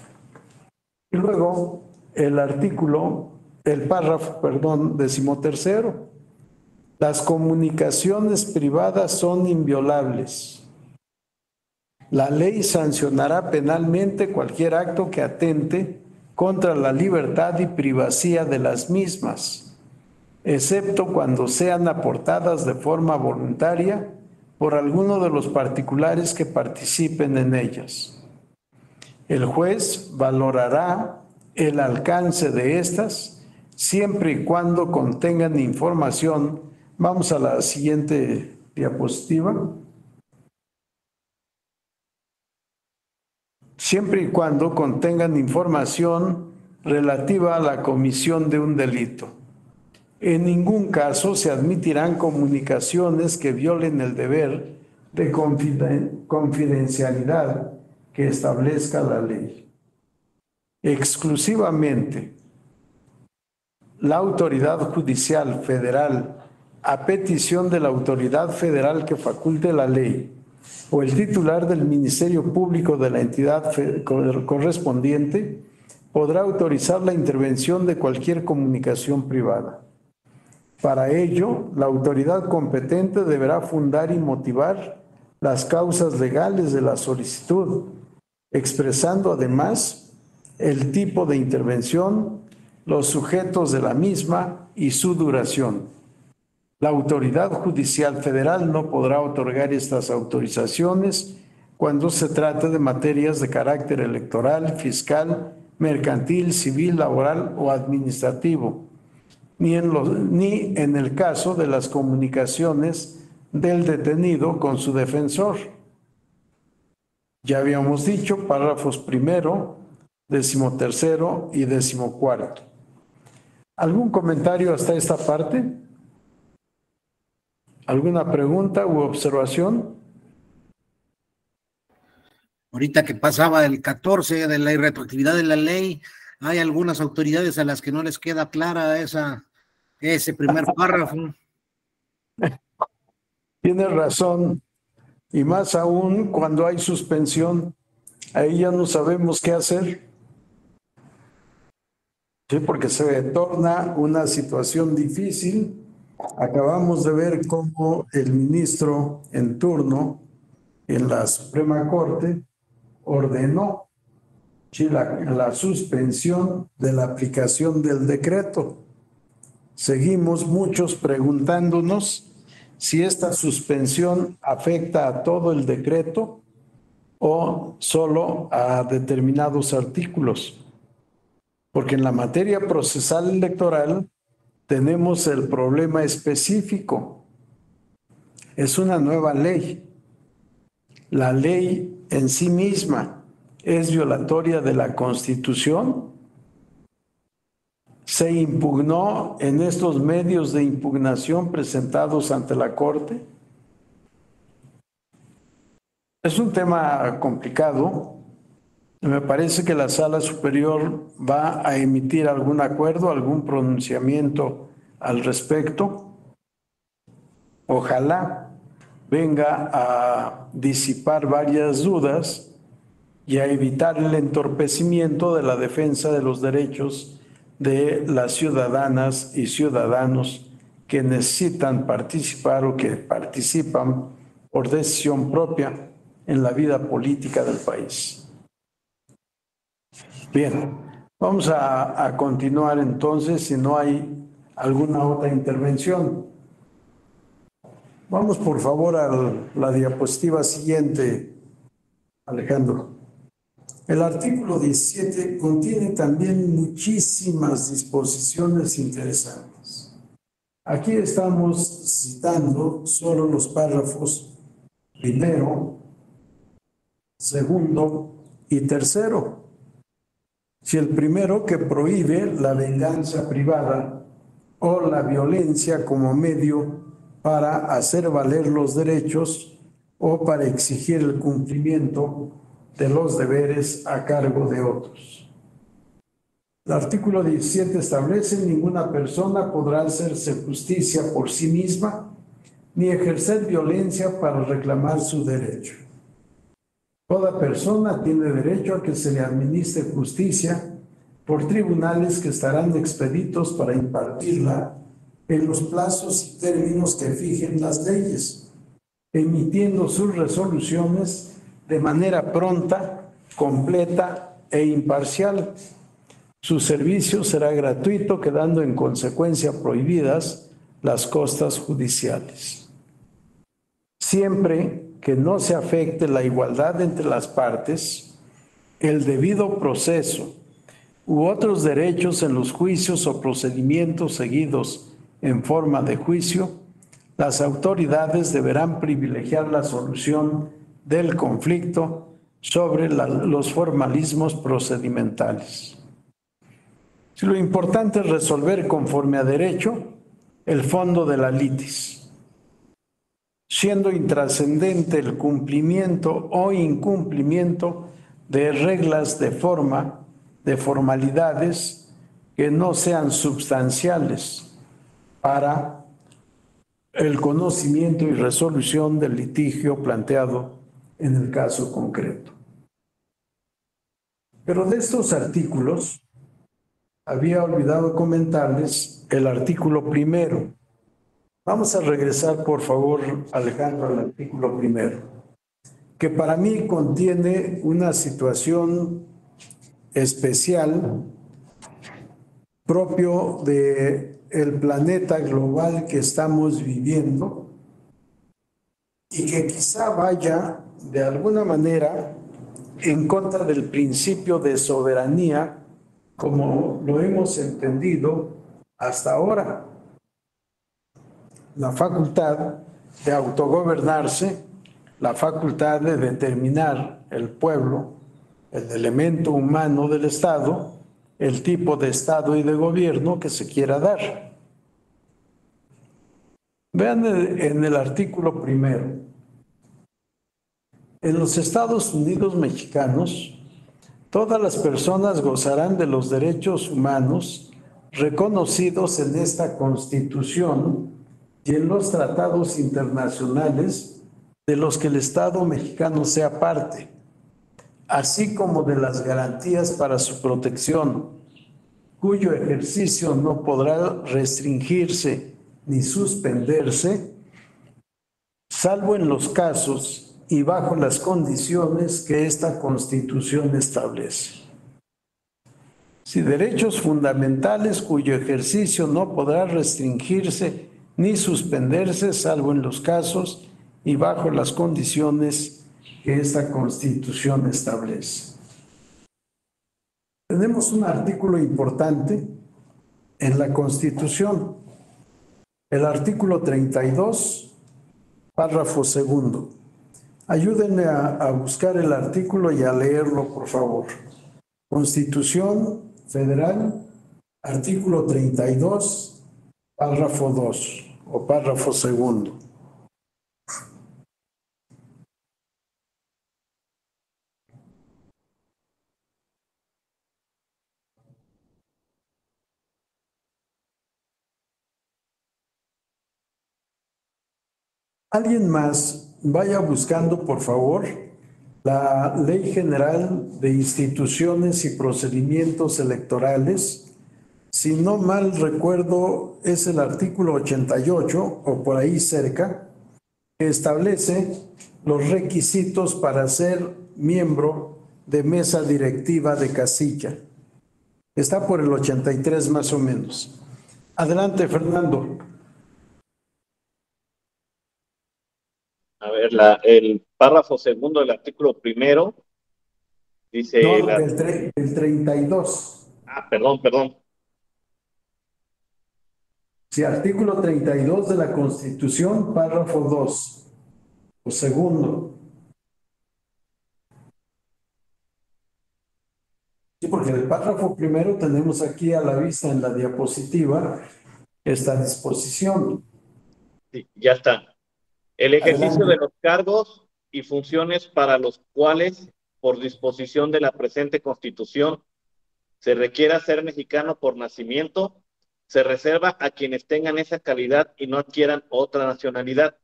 Y luego el párrafo 13. Las comunicaciones privadas son inviolables. La ley sancionará penalmente cualquier acto que atente contra la libertad y privacidad de las mismas, excepto cuando sean aportadas de forma voluntaria por alguno de los particulares que participen en ellas. El juez valorará el alcance de estas siempre y cuando contengan información. Vamos a la siguiente diapositiva. Siempre y cuando contengan información relativa a la comisión de un delito. En ningún caso se admitirán comunicaciones que violen el deber de confidencialidad que establezca la ley. Exclusivamente, la autoridad judicial federal, a petición de la autoridad federal que faculte la ley, o el titular del Ministerio Público de la entidad correspondiente, podrá autorizar la intervención de cualquier comunicación privada. Para ello, la autoridad competente deberá fundar y motivar las causas legales de la solicitud, expresando además el tipo de intervención, los sujetos de la misma y su duración. La autoridad judicial federal no podrá otorgar estas autorizaciones cuando se trate de materias de carácter electoral, fiscal, mercantil, civil, laboral o administrativo, ni en el caso de las comunicaciones del detenido con su defensor. Ya habíamos dicho, párrafos primero, 13º y 14º. ¿Algún comentario hasta esta parte? ¿Alguna pregunta u observación?
Ahorita que pasaba el 14 de la irretroactividad de la ley, hay algunas autoridades a las que no les queda clara ese primer párrafo.
Tienes razón, y más aún cuando hay suspensión, ahí ya no sabemos qué hacer. Sí, porque se torna una situación difícil. Acabamos de ver cómo el ministro en turno en la Suprema Corte ordenó la suspensión de la aplicación del decreto. Seguimos muchos preguntándonos si esta suspensión afecta a todo el decreto o solo a determinados artículos. Porque en la materia procesal electoral tenemos el problema específico. Es una nueva ley. La ley en sí misma es violatoria de la Constitución. Se impugnó en estos medios de impugnación presentados ante la Corte. Es un tema complicado. Me parece que la Sala Superior va a emitir algún acuerdo, algún pronunciamiento al respecto. Ojalá venga a disipar varias dudas y a evitar el entorpecimiento de la defensa de los derechos de las ciudadanas y ciudadanos que necesitan participar o que participan por decisión propia en la vida política del país. Bien, vamos a continuar entonces, si no hay alguna otra intervención. Vamos por favor a la diapositiva siguiente, Alejandro. El artículo 17 contiene también muchísimas disposiciones interesantes. Aquí estamos citando solo los párrafos primero, segundo y tercero. Si el primero, que prohíbe la venganza privada o la violencia como medio para hacer valer los derechos o para exigir el cumplimiento de los deberes a cargo de otros. El artículo 17 establece: ninguna persona podrá hacerse justicia por sí misma ni ejercer violencia para reclamar su derecho. Toda persona tiene derecho a que se le administre justicia por tribunales que estarán expeditos para impartirla en los plazos y términos que fijen las leyes, emitiendo sus resoluciones de manera pronta, completa e imparcial. Su servicio será gratuito, quedando en consecuencia prohibidas las costas judiciales. Siempre que no se afecte la igualdad entre las partes, el debido proceso u otros derechos en los juicios o procedimientos seguidos en forma de juicio, las autoridades deberán privilegiar la solución del conflicto sobre los formalismos procedimentales. Si lo importante es resolver conforme a derecho el fondo de la litis, siendo intrascendente el cumplimiento o incumplimiento de reglas de forma, de formalidades que no sean substanciales para el conocimiento y resolución del litigio planteado en el caso concreto. Pero de estos artículos, había olvidado comentarles el artículo primero. Vamos a regresar, por favor, Alejandro, al artículo primero, que para mí contiene una situación especial propio de el planeta global que estamos viviendo y que quizá vaya de alguna manera en contra del principio de soberanía como lo hemos entendido hasta ahora. La facultad de autogobernarse, la facultad de determinar el pueblo, el elemento humano del Estado, el tipo de Estado y de gobierno que se quiera dar. Vean en el artículo primero. En los Estados Unidos mexicanos, todas las personas gozarán de los derechos humanos reconocidos en esta Constitución y en los tratados internacionales de los que el Estado mexicano sea parte, así como de las garantías para su protección, cuyo ejercicio no podrá restringirse ni suspenderse, salvo en los casos y bajo las condiciones que esta Constitución establece. Si derechos fundamentales cuyo ejercicio no podrá restringirse ni suspenderse, salvo en los casos y bajo las condiciones que esta Constitución establece. Tenemos un artículo importante en la Constitución, el artículo 32, párrafo segundo. Ayúdenme a buscar el artículo y a leerlo, por favor. Constitución Federal, artículo 32, párrafo 2 o párrafo segundo. ¿Alguien más vaya buscando, por favor, la Ley General de Instituciones y Procedimientos Electorales? Si no mal recuerdo, es el artículo 88 o por ahí cerca, que establece los requisitos para ser miembro de mesa directiva de casilla. Está por el 83 más o menos. Adelante, Fernando.
A ver, el párrafo segundo del artículo primero dice...
No, el 32.
Perdón.
Sí, artículo 32 de la Constitución, párrafo 2, o segundo. Sí, porque el párrafo primero tenemos aquí a la vista en la diapositiva esta disposición.
Sí, ya está. El ejercicio
Adelante.
de los cargos y funciones para los cuales, por disposición de la presente Constitución, se requiera ser mexicano por nacimiento, se reserva a quienes tengan esa calidad y no adquieran otra nacionalidad.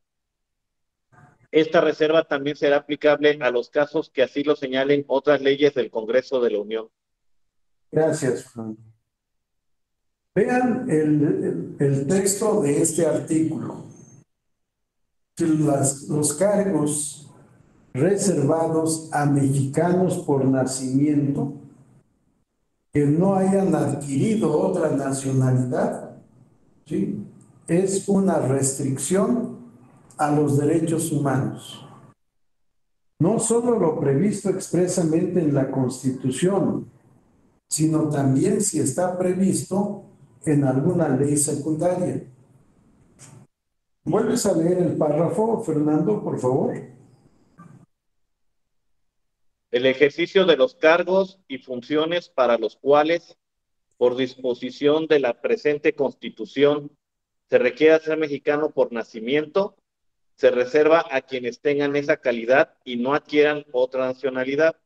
Esta reserva también será aplicable a los casos que así lo señalen otras leyes del Congreso de la Unión.
Gracias, Fernando. Vean el texto de este artículo. Los cargos reservados a mexicanos por nacimiento que no hayan adquirido otra nacionalidad, ¿sí?, es una restricción a los derechos humanos. No solo lo previsto expresamente en la Constitución, sino también si está previsto en alguna ley secundaria. ¿Vuelves a leer el párrafo, Fernando, por favor?
El ejercicio de los cargos y funciones para los cuales, por disposición de la presente Constitución, se requiera ser mexicano por nacimiento, se reserva a quienes tengan esa calidad y no adquieran otra nacionalidad.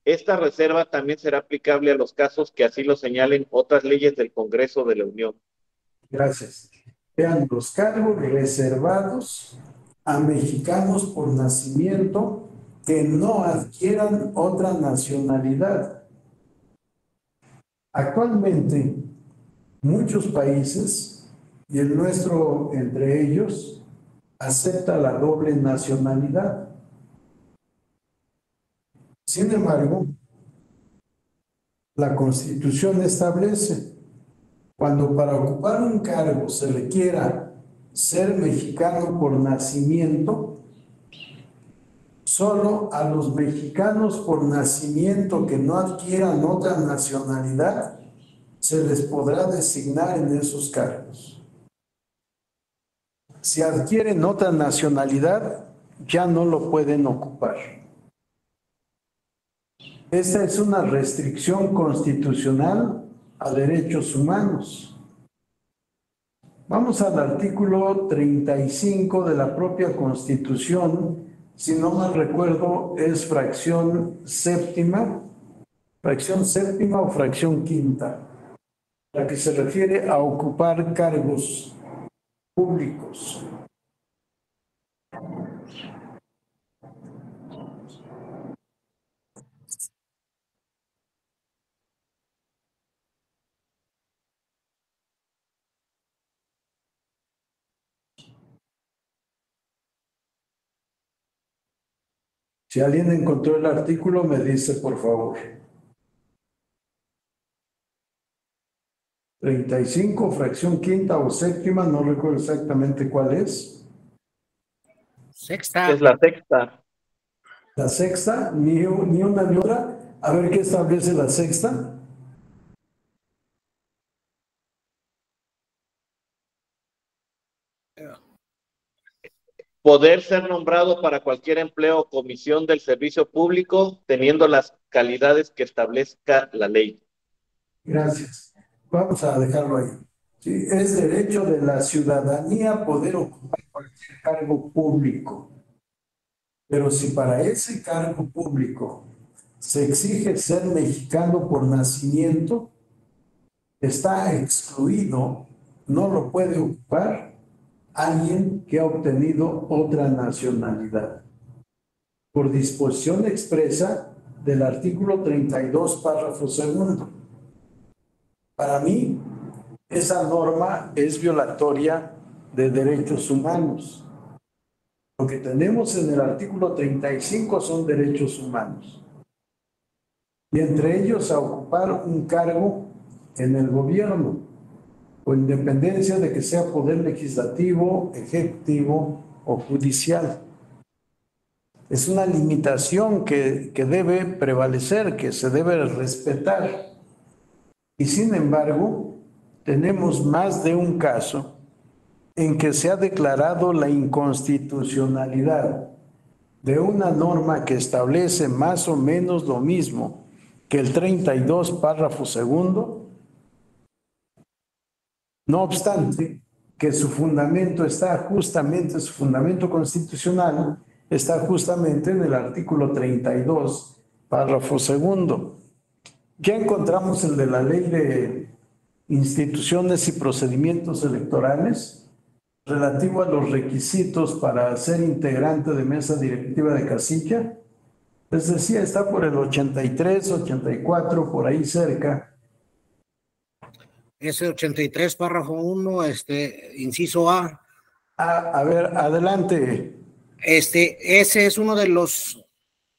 Esta reserva también será aplicable a los casos que así lo señalen otras leyes del Congreso de la Unión.
Gracias. Vean, los cargos reservados a mexicanos por nacimiento que no adquieran otra nacionalidad. Actualmente, muchos países, y el nuestro entre ellos, acepta la doble nacionalidad. Sin embargo, La Constitución establece, cuando para ocupar un cargo se requiera ser mexicano por nacimiento, solo a los mexicanos por nacimiento que no adquieran otra nacionalidad se les podrá designar en esos cargos. Si adquieren otra nacionalidad, ya no lo pueden ocupar. Esta es una restricción constitucional a derechos humanos. Vamos al artículo 35 de la propia Constitución, si no mal recuerdo, es fracción séptima o fracción quinta, la que se refiere a ocupar cargos públicos. Si alguien encontró el artículo, me dice, por favor. 35, fracción quinta o séptima, no recuerdo exactamente cuál es.
Sexta.
Es la sexta.
La sexta, ni una ni otra. A ver qué establece la sexta.
Poder ser nombrado para cualquier empleo o comisión del servicio público, teniendo las calidades que establezca la ley.
Gracias. Vamos a dejarlo ahí. Sí, es derecho de la ciudadanía poder ocupar cualquier cargo público. Pero si para ese cargo público se exige ser mexicano por nacimiento, está excluido, no lo puede ocupar alguien que ha obtenido otra nacionalidad. Por disposición expresa del artículo 32, párrafo segundo. Para mí, esa norma es violatoria de derechos humanos. Lo que tenemos en el artículo 35 son derechos humanos. Y entre ellos a ocupar un cargo en el gobierno, con independencia de que sea poder legislativo, ejecutivo o judicial. Es una limitación que debe prevalecer, que se debe respetar. Y sin embargo, tenemos más de un caso en que se ha declarado la inconstitucionalidad de una norma que establece más o menos lo mismo que el 32, párrafo segundo, no obstante que su fundamento constitucional está justamente en el artículo 32, párrafo segundo. Ya encontramos el de la Ley de Instituciones y Procedimientos Electorales, relativo a los requisitos para ser integrante de mesa directiva de casilla. Les decía, está por el 83, 84, por ahí cerca.
Ese 83, párrafo 1, inciso A.
A ver, adelante.
Ese es uno de los,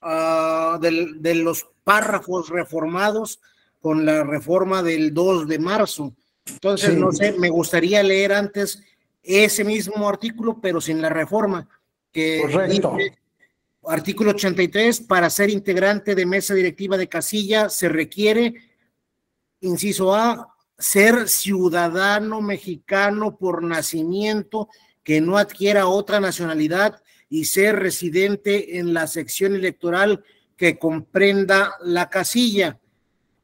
de los párrafos reformados con la reforma del 2 de marzo. Entonces, sí, no sé, me gustaría leer antes ese mismo artículo, pero sin la reforma. Que
correcto.
Dice, artículo 83, para ser integrante de mesa directiva de casilla se requiere, inciso A, ser ciudadano mexicano por nacimiento que no adquiera otra nacionalidad y ser residente en la sección electoral que comprenda la casilla.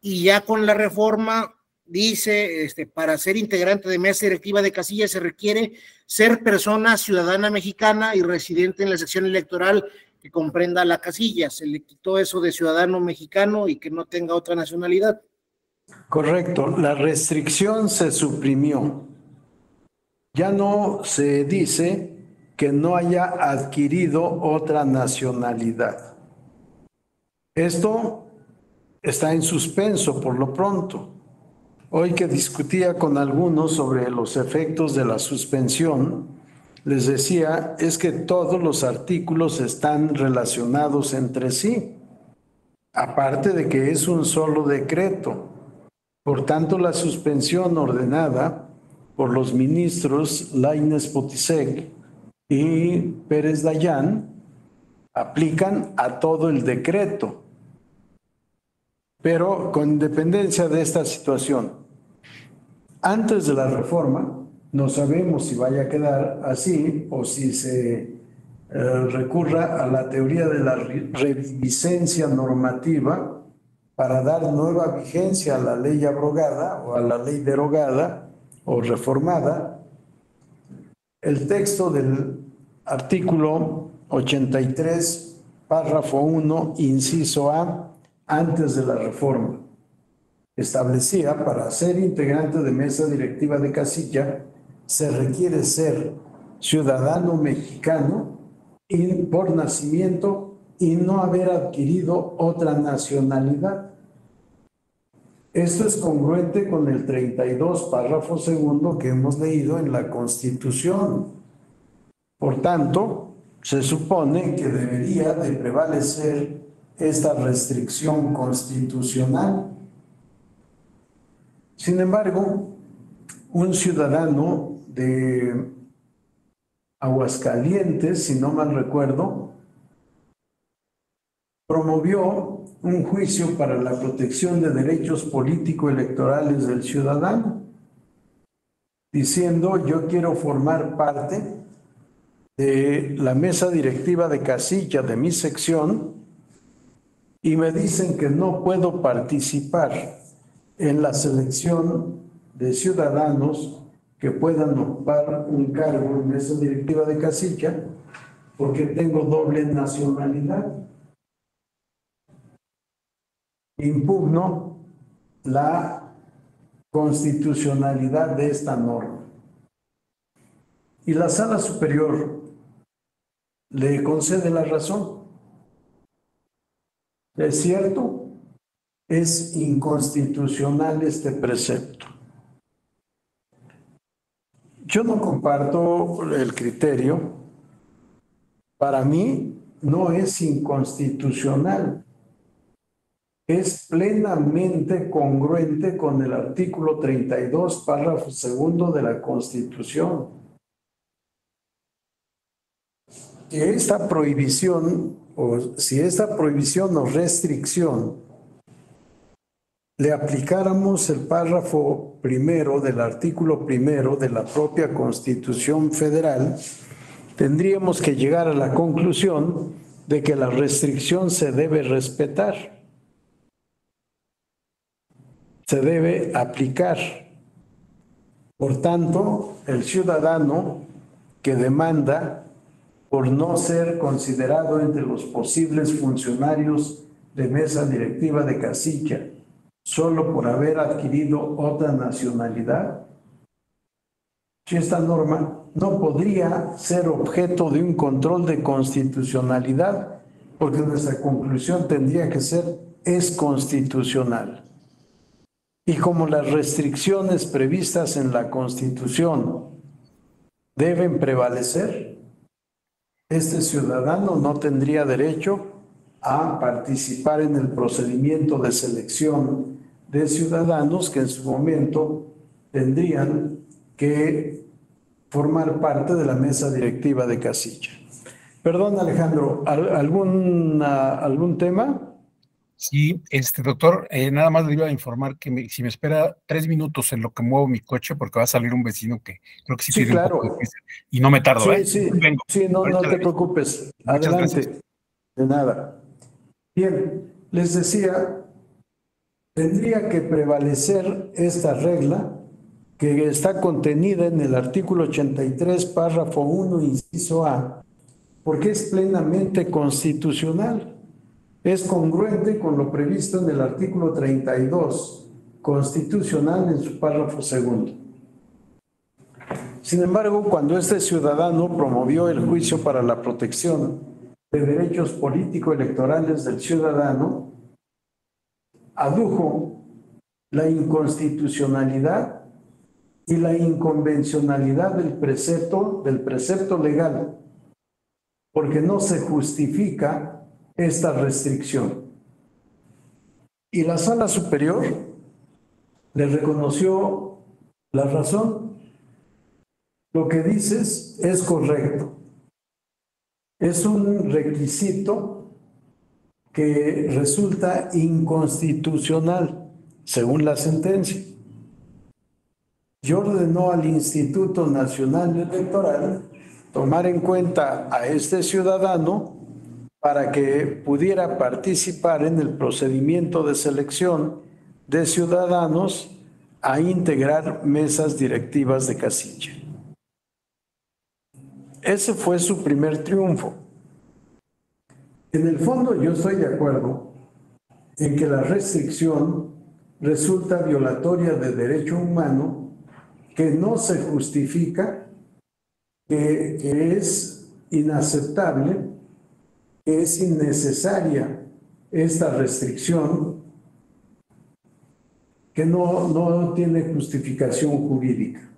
Y ya con la reforma dice, para ser integrante de mesa directiva de casilla se requiere ser persona ciudadana mexicana y residente en la sección electoral que comprenda la casilla. Se le quitó eso de ciudadano mexicano y que no tenga otra nacionalidad.
Correcto, la restricción se suprimió. Ya no se dice que no haya adquirido otra nacionalidad. Esto está en suspenso por lo pronto. Hoy que discutía con algunos sobre los efectos de la suspensión, les decía, es que todos los artículos están relacionados entre sí. aparte de que es un solo decreto. Por tanto, la suspensión ordenada por los ministros Lainez Potisek y Pérez Dayán aplican a todo el decreto. Pero con independencia de esta situación, antes de la reforma, no sabemos si vaya a quedar así o si se recurra a la teoría de la reviviscencia normativa para dar nueva vigencia a la ley abrogada o a la ley derogada o reformada. El texto del artículo 83, párrafo 1, inciso A, antes de la reforma, establecía: para ser integrante de mesa directiva de casilla se requiere ser ciudadano mexicano por nacimiento y no haber adquirido otra nacionalidad. Esto es congruente con el 32, párrafo 2 que hemos leído en la Constitución. Por tanto, se supone que debería de prevalecer esta restricción constitucional. Sin embargo, un ciudadano de Aguascalientes, si no mal recuerdo, promovió un juicio para la protección de derechos político-electorales del ciudadano, diciendo: yo quiero formar parte de la mesa directiva de casilla de mi sección y me dicen que no puedo participar en la selección de ciudadanos que puedan ocupar un cargo en mesa directiva de casilla porque tengo doble nacionalidad. Impugno la constitucionalidad de esta norma. Y la Sala Superior le concede la razón. Es cierto, es inconstitucional este precepto. Yo no comparto el criterio. Para mí no es inconstitucional. Es plenamente congruente con el artículo 32, párrafo 2 de la Constitución. Que esta prohibición, o si esta prohibición o restricción le aplicáramos el párrafo 1 del artículo 1 de la propia Constitución Federal, tendríamos que llegar a la conclusión de que la restricción se debe respetar. Se debe aplicar. Por tanto, el ciudadano que demanda por no ser considerado entre los posibles funcionarios de mesa directiva de casilla, solo por haber adquirido otra nacionalidad, si esta norma no podría ser objeto de un control de constitucionalidad, porque nuestra conclusión tendría que ser: es constitucional. Y como las restricciones previstas en la Constitución deben prevalecer, este ciudadano no tendría derecho a participar en el procedimiento de selección de ciudadanos que en su momento tendrían que formar parte de la mesa directiva de casilla. Perdón, Alejandro, ¿algún tema?
Sí, doctor, nada más le iba a informar que si me espera 3 minutos en lo que muevo mi coche, porque va a salir un vecino que creo que sí pide
claro.
un poco de prisa, y no me tardo,
Sí,
Vengo.
Sí, no te preocupes. Adelante.
Gracias.
De nada. Bien, les decía, tendría que prevalecer esta regla que está contenida en el artículo 83, párrafo 1, inciso A, porque es plenamente constitucional. Es congruente con lo previsto en el artículo 32 constitucional en su párrafo 2. Sin embargo, cuando este ciudadano promovió el juicio para la protección de derechos político-electorales del ciudadano, adujo la inconstitucionalidad y la inconvencionalidad del precepto legal, porque no se justifica esta restricción. Y la Sala Superior le reconoció la razón. Lo que dices es correcto. Es un requisito que resulta inconstitucional, según la sentencia. Y ordenó al Instituto Nacional Electoral tomar en cuenta a este ciudadano para que pudiera participar en el procedimiento de selección de ciudadanos a integrar mesas directivas de casilla. Ese fue su primer triunfo. En el fondo, yo estoy de acuerdo en que la restricción resulta violatoria de derecho humano, que no se justifica, que es inaceptable, que es innecesaria esta restricción, que no tiene justificación jurídica.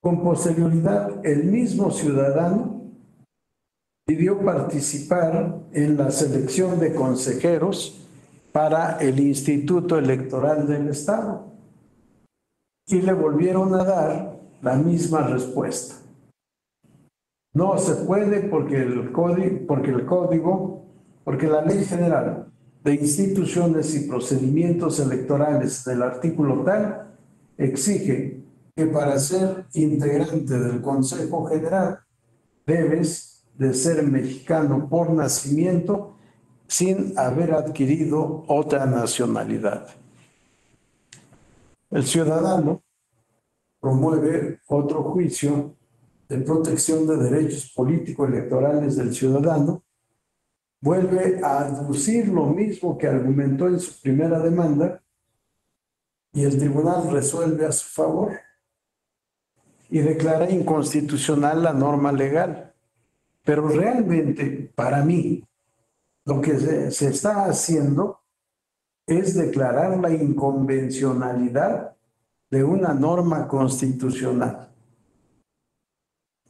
Con posterioridad, el mismo ciudadano pidió participar en la selección de consejeros para el Instituto Electoral del Estado y le volvieron a dar la misma respuesta. No se puede porque la Ley General de Instituciones y Procedimientos Electorales del artículo tal exige que para ser integrante del Consejo General debes de ser mexicano por nacimiento sin haber adquirido otra nacionalidad. El ciudadano promueve otro juicio de protección de derechos político-electorales del ciudadano, vuelve a aducir lo mismo que argumentó en su primera demanda y el tribunal resuelve a su favor y declara inconstitucional la norma legal. Pero realmente, para mí, lo que se está haciendo es declarar la inconvencionalidad de una norma constitucional.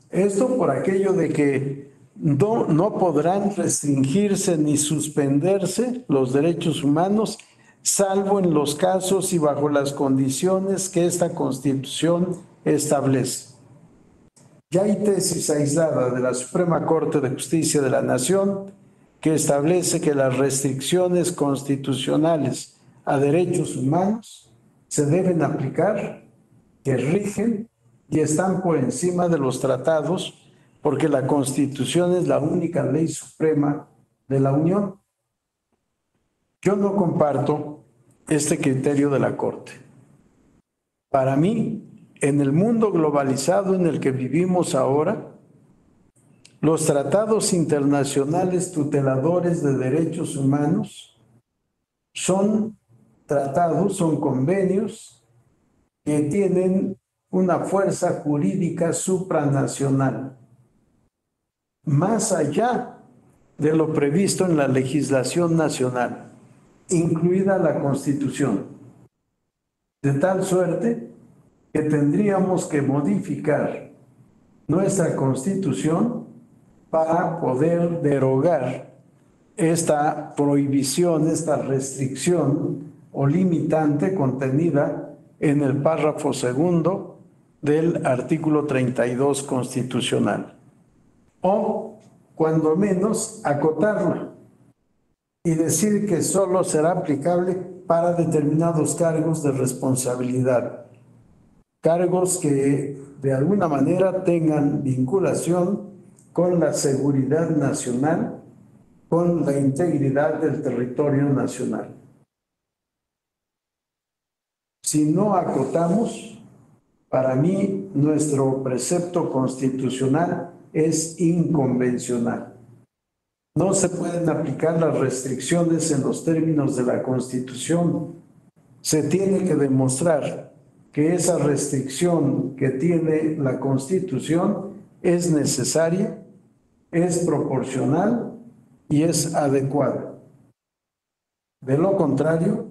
Esto por aquello de que no podrán restringirse ni suspenderse los derechos humanos, salvo en los casos y bajo las condiciones que esta Constitución establece. Ya hay tesis aislada de la Suprema Corte de Justicia de la Nación que establece que las restricciones constitucionales a derechos humanos se deben aplicar, que rigen y están por encima de los tratados, porque la Constitución es la única ley suprema de la Unión. Yo no comparto este criterio de la Corte. Para mí, en el mundo globalizado en el que vivimos ahora, los tratados internacionales tuteladores de derechos humanos son tratados, son convenios que tienen una fuerza jurídica supranacional, más allá de lo previsto en la legislación nacional, incluida la Constitución, de tal suerte que tendríamos que modificar nuestra Constitución para poder derogar esta prohibición, esta restricción o limitante contenida en el párrafo segundo del artículo 32 constitucional. O, cuando menos, acotarla y decir que solo será aplicable para determinados cargos de responsabilidad. Cargos que de alguna manera tengan vinculación con la seguridad nacional, con la integridad del territorio nacional. Si no acotamos, para mí nuestro precepto constitucional es inconvencional. No se pueden aplicar las restricciones en los términos de la Constitución. Se tiene que demostrar que esa restricción que tiene la Constitución es necesaria, es proporcional y es adecuada. De lo contrario,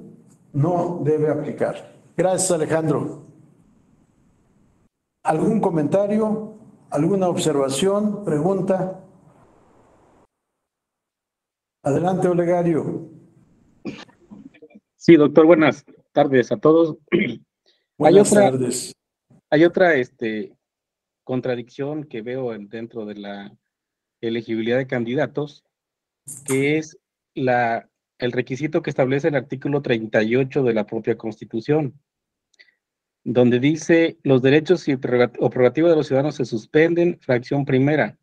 no debe aplicar. Gracias, Alejandro. ¿Algún comentario? ¿Alguna observación? ¿Pregunta? Adelante, Olegario.
Sí, doctor, buenas tardes a todos.
Buenas tardes.
Hay otra contradicción que veo dentro de la elegibilidad de candidatos, que es el requisito que establece el artículo 38 de la propia Constitución, donde dice: los derechos o prerrogativas de los ciudadanos se suspenden, fracción primera,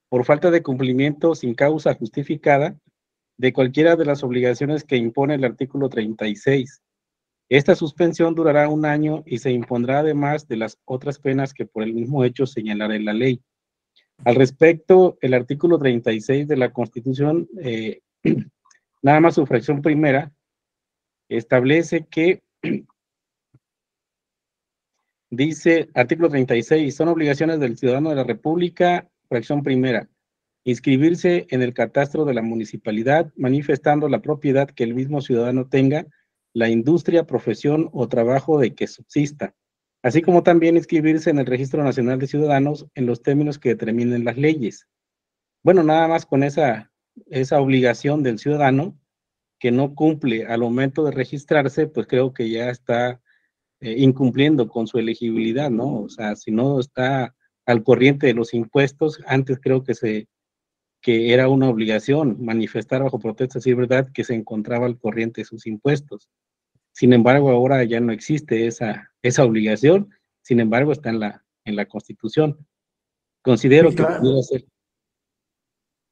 por falta de cumplimiento sin causa justificada de cualquiera de las obligaciones que impone el artículo 36. Esta suspensión durará 1 año y se impondrá además de las otras penas que por el mismo hecho señalará en la ley. Al respecto, el artículo 36 de la Constitución, nada más su fracción primera, establece que, dice, artículo 36, son obligaciones del ciudadano de la República, fracción primera, inscribirse en el catastro de la municipalidad, manifestando la propiedad que el mismo ciudadano tenga, la industria, profesión o trabajo de que subsista, así como también inscribirse en el Registro Nacional de Ciudadanos en los términos que determinen las leyes. Bueno, nada más con esa obligación del ciudadano que no cumple al momento de registrarse, pues creo que ya está incumpliendo con su elegibilidad, ¿no? O sea, si no está al corriente de los impuestos, antes creo que era una obligación manifestar bajo protesta de verdad que se encontraba al corriente de sus impuestos. Sin embargo, ahora ya no existe esa obligación, sin embargo, está en la Constitución. Considero
Sí,
que
claro.
pudiera ser.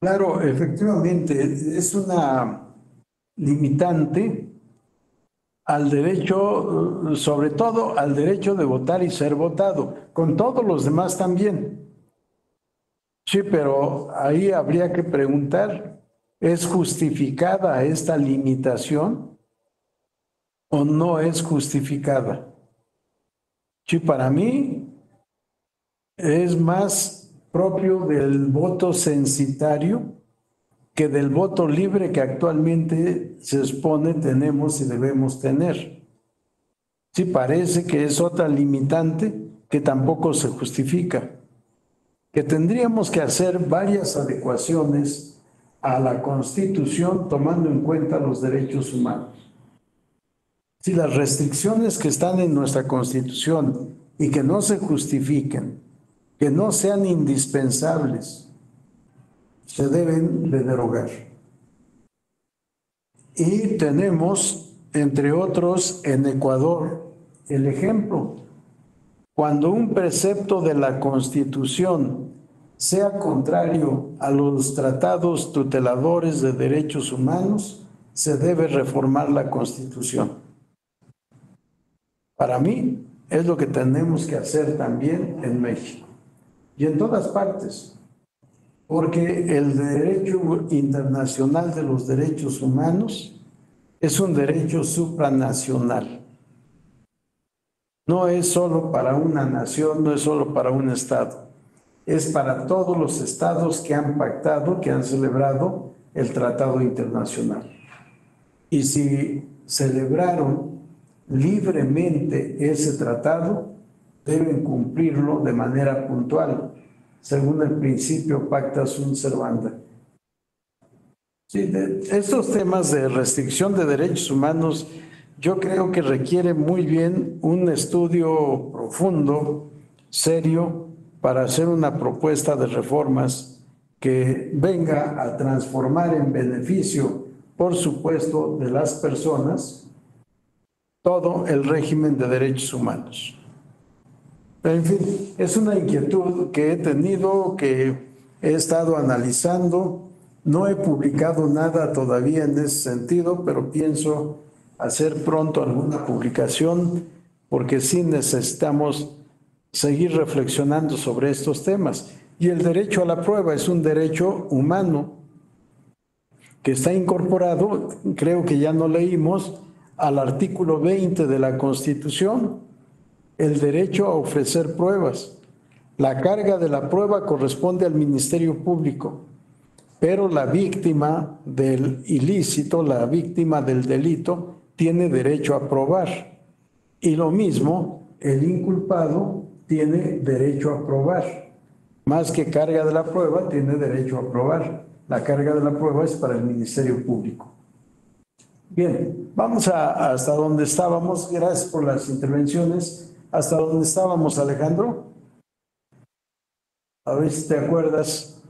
Claro, efectivamente, es una limitante al derecho, sobre todo al derecho de votar y ser votado, con todos los demás también. Sí, pero ahí habría que preguntar, ¿es justificada esta limitación o no es justificada? Sí, para mí es más propio del voto censitario que del voto libre que actualmente se expone tenemos y debemos tener. Sí, parece que es otra limitante que tampoco se justifica, que tendríamos que hacer varias adecuaciones a la Constitución tomando en cuenta los derechos humanos. Si las restricciones que están en nuestra Constitución y que no se justifiquen, que no sean indispensables, se deben de derogar. Y tenemos, entre otros, en Ecuador, el ejemplo. Cuando un precepto de la Constitución sea contrario a los tratados tuteladores de derechos humanos, se debe reformar la Constitución. Para mí, es lo que tenemos que hacer también en México y en todas partes, porque el derecho internacional de los derechos humanos es un derecho supranacional. No es solo para una nación, no es solo para un estado, es para todos los estados que han pactado, que han celebrado el tratado internacional. Y si celebraron libremente ese tratado, deben cumplirlo de manera puntual, según el principio pacta sunt servanda. Sí, estos temas de restricción de derechos humanos, yo creo que requiere muy bien un estudio profundo, serio, para hacer una propuesta de reformas que venga a transformar en beneficio, por supuesto, de las personas, todo el régimen de derechos humanos. En fin, es una inquietud que he tenido, que he estado analizando. No he publicado nada todavía en ese sentido, pero pienso hacer pronto alguna publicación porque sí necesitamos seguir reflexionando sobre estos temas. Y el derecho a la prueba es un derecho humano que está incorporado, creo que ya no leímos, al artículo 20 de la Constitución, el derecho a ofrecer pruebas. La carga de la prueba corresponde al Ministerio Público, pero la víctima del ilícito, la víctima del delito, tiene derecho a probar. Y lo mismo, el inculpado tiene derecho a probar. Más que carga de la prueba, tiene derecho a probar. La carga de la prueba es para el Ministerio Público. Bien, vamos hasta donde estábamos. Gracias por las intervenciones. ¿Hasta donde estábamos, Alejandro? A ver si te acuerdas.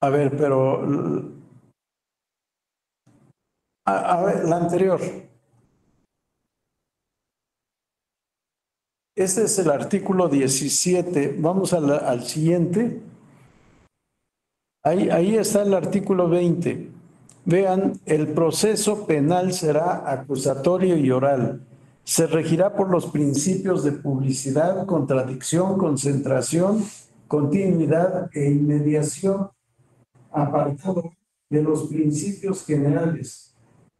A ver, pero... A ver, la anterior. Este es el artículo 17. Vamos al siguiente. Ahí está el artículo 20. Vean, el proceso penal será acusatorio y oral. Se regirá por los principios de publicidad, contradicción, concentración, continuidad e inmediación, apartado de los principios generales.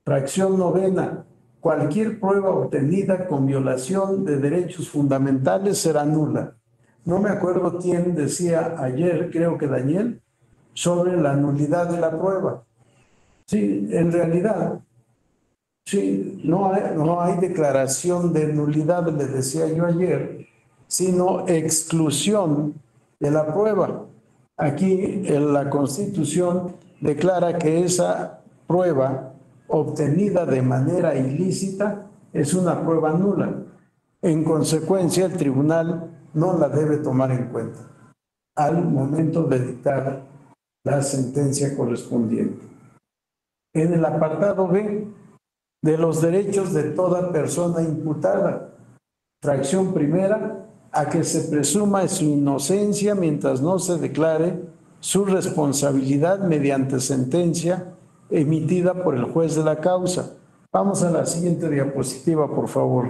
Fracción novena. Cualquier prueba obtenida con violación de derechos fundamentales será nula. No me acuerdo quién decía ayer, creo que Daniel, sobre la nulidad de la prueba. Sí, en realidad, sí, no hay declaración de nulidad, le decía yo ayer, sino exclusión de la prueba. Aquí en la Constitución declara que esa prueba obtenida de manera ilícita es una prueba nula. En consecuencia, el tribunal no la debe tomar en cuenta al momento de dictar la sentencia correspondiente. En el apartado B, de los derechos de toda persona imputada, fracción primera, a que se presuma su inocencia mientras no se declare su responsabilidad mediante sentencia emitida por el juez de la causa. Vamos a la siguiente diapositiva, por favor.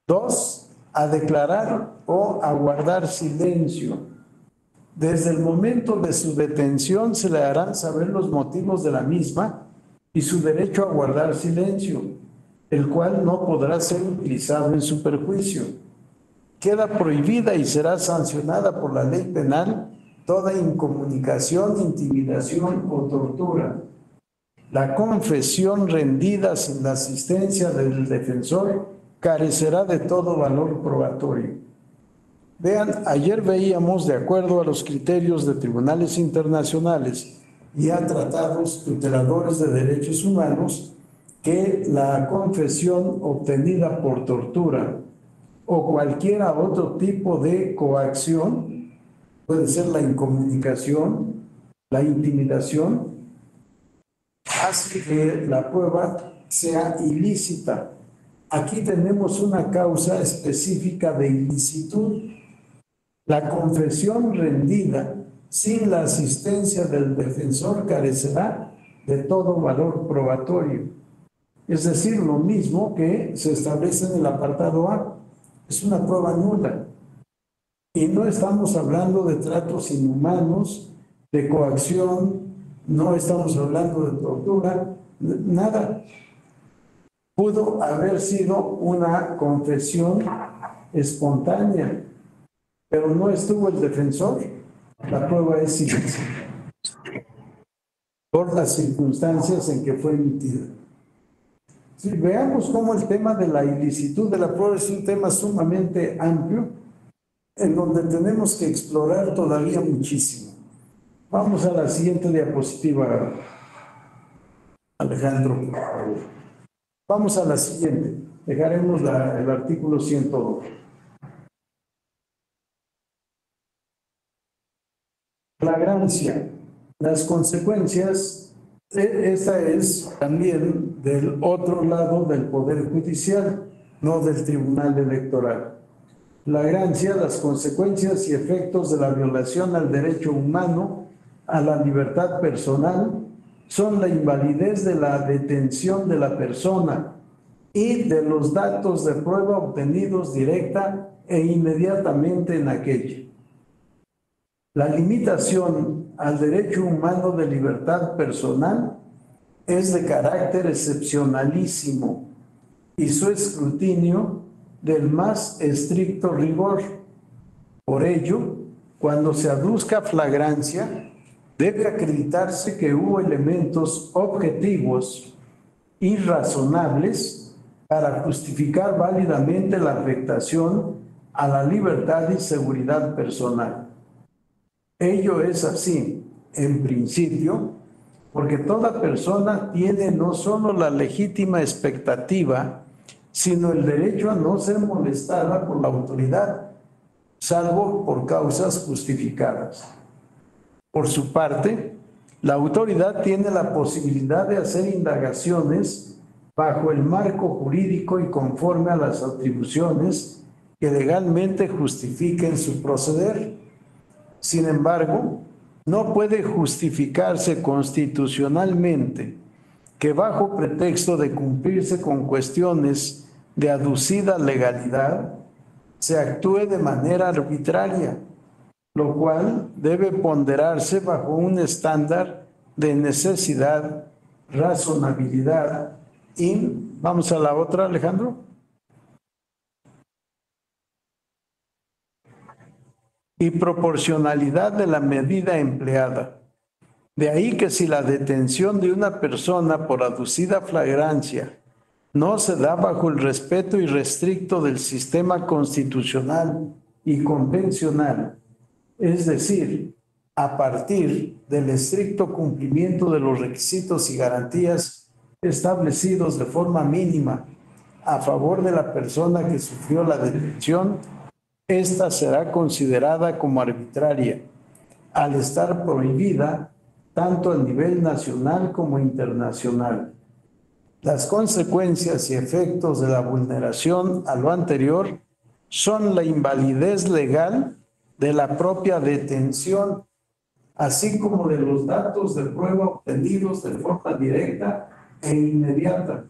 2. A declarar o a guardar silencio. Desde el momento de su detención se le harán saber los motivos de la misma y su derecho a guardar silencio, el cual no podrá ser utilizado en su perjuicio. Queda prohibida y será sancionada por la ley penal toda incomunicación, intimidación o tortura. La confesión rendida sin la asistencia del defensor carecerá de todo valor probatorio. Vean, ayer veíamos, de acuerdo a los criterios de tribunales internacionales y a tratados tuteladores de derechos humanos, que la confesión obtenida por tortura o cualquier otro tipo de coacción, puede ser la incomunicación, la intimidación, hace que la prueba sea ilícita. Aquí tenemos una causa específica de ilicitud. La confesión rendida sin la asistencia del defensor carecerá de todo valor probatorio. Es decir, lo mismo que se establece en el apartado A. Es una prueba nula. Y no estamos hablando de tratos inhumanos, de coacción, no estamos hablando de tortura, nada. Pudo haber sido una confesión espontánea, pero no estuvo el defensor, la prueba es ilícita por las circunstancias en que fue emitida. Sí, veamos cómo el tema de la ilicitud de la prueba es un tema sumamente amplio, en donde tenemos que explorar todavía muchísimo. Vamos a la siguiente diapositiva, Alejandro, por favor. Vamos a la siguiente, dejaremos el artículo 102. Flagrancia. Las consecuencias, esta es también del otro lado del Poder Judicial, no del Tribunal Electoral. Flagrancia, las consecuencias y efectos de la violación al derecho humano, a la libertad personal, son la invalidez de la detención de la persona y de los datos de prueba obtenidos directa e inmediatamente en aquella. La limitación al derecho humano de libertad personal es de carácter excepcionalísimo y su escrutinio del más estricto rigor. Por ello, cuando se aduzca flagrancia, debe acreditarse que hubo elementos objetivos y razonables para justificar válidamente la afectación a la libertad y seguridad personal. Ello es así, en principio, porque toda persona tiene no solo la legítima expectativa, sino el derecho a no ser molestada por la autoridad, salvo por causas justificadas. Por su parte, la autoridad tiene la posibilidad de hacer indagaciones bajo el marco jurídico y conforme a las atribuciones que legalmente justifiquen su proceder. Sin embargo, no puede justificarse constitucionalmente que bajo pretexto de cumplirse con cuestiones de aducida legalidad, se actúe de manera arbitraria, lo cual debe ponderarse bajo un estándar de necesidad, razonabilidad y, vamos a la otra, Alejandro. Y proporcionalidad de la medida empleada. De ahí que si la detención de una persona por aducida flagrancia no se da bajo el respeto irrestricto del sistema constitucional y convencional, es decir, a partir del estricto cumplimiento de los requisitos y garantías establecidos de forma mínima a favor de la persona que sufrió la detención, esta será considerada como arbitraria, al estar prohibida tanto a nivel nacional como internacional. Las consecuencias y efectos de la vulneración a lo anterior son la invalidez legal de la propia detención, así como de los datos de prueba obtenidos de forma directa e inmediata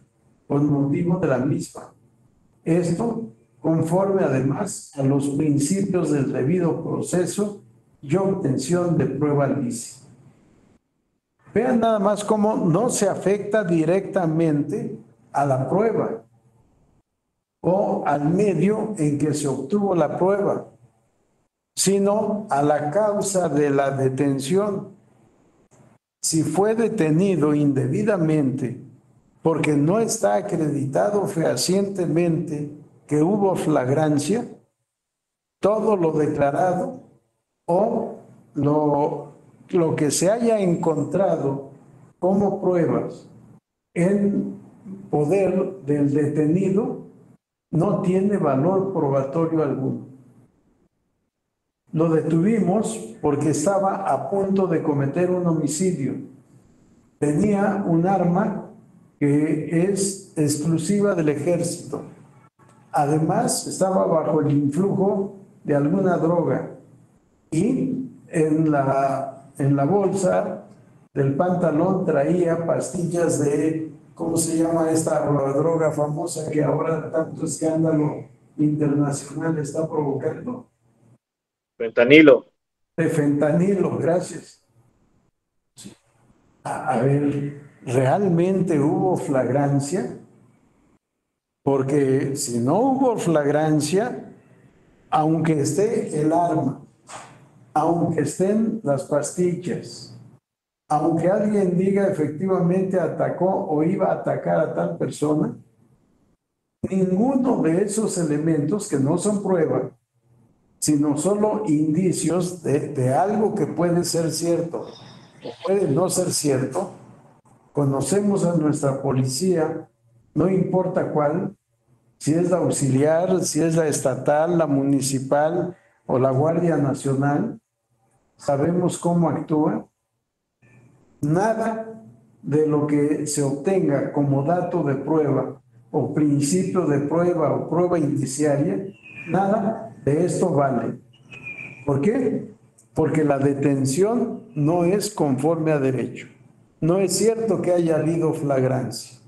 con motivo de la misma. Esto conforme además a los principios del debido proceso y obtención de prueba lícita. Vean nada más cómo no se afecta directamente a la prueba o al medio en que se obtuvo la prueba, sino a la causa de la detención. Si fue detenido indebidamente porque no está acreditado fehacientemente que hubo flagrancia, todo lo declarado o lo que se haya encontrado como pruebas en poder del detenido no tiene valor probatorio alguno. Lo detuvimos porque estaba a punto de cometer un homicidio. Tenía un arma que es exclusiva del ejército. Además, estaba bajo el influjo de alguna droga y en la bolsa del pantalón traía pastillas de, ¿cómo se llama esta droga famosa que ahora tanto escándalo internacional está provocando?
Fentanilo.
De fentanilo, gracias. Sí. A ver, ¿realmente hubo flagrancia? Porque si no hubo flagrancia, aunque esté el arma, aunque estén las pastillas, aunque alguien diga efectivamente atacó o iba a atacar a tal persona, ninguno de esos elementos que no son prueba, sino solo indicios de algo que puede ser cierto o puede no ser cierto, conocemos a nuestra policía, no importa cuál, si es la auxiliar, si es la estatal, la municipal o la Guardia Nacional, sabemos cómo actúa. Nada de lo que se obtenga como dato de prueba o principio de prueba o prueba indiciaria, nada de esto vale. ¿Por qué? Porque la detención no es conforme a derecho. No es cierto que haya habido flagrancia.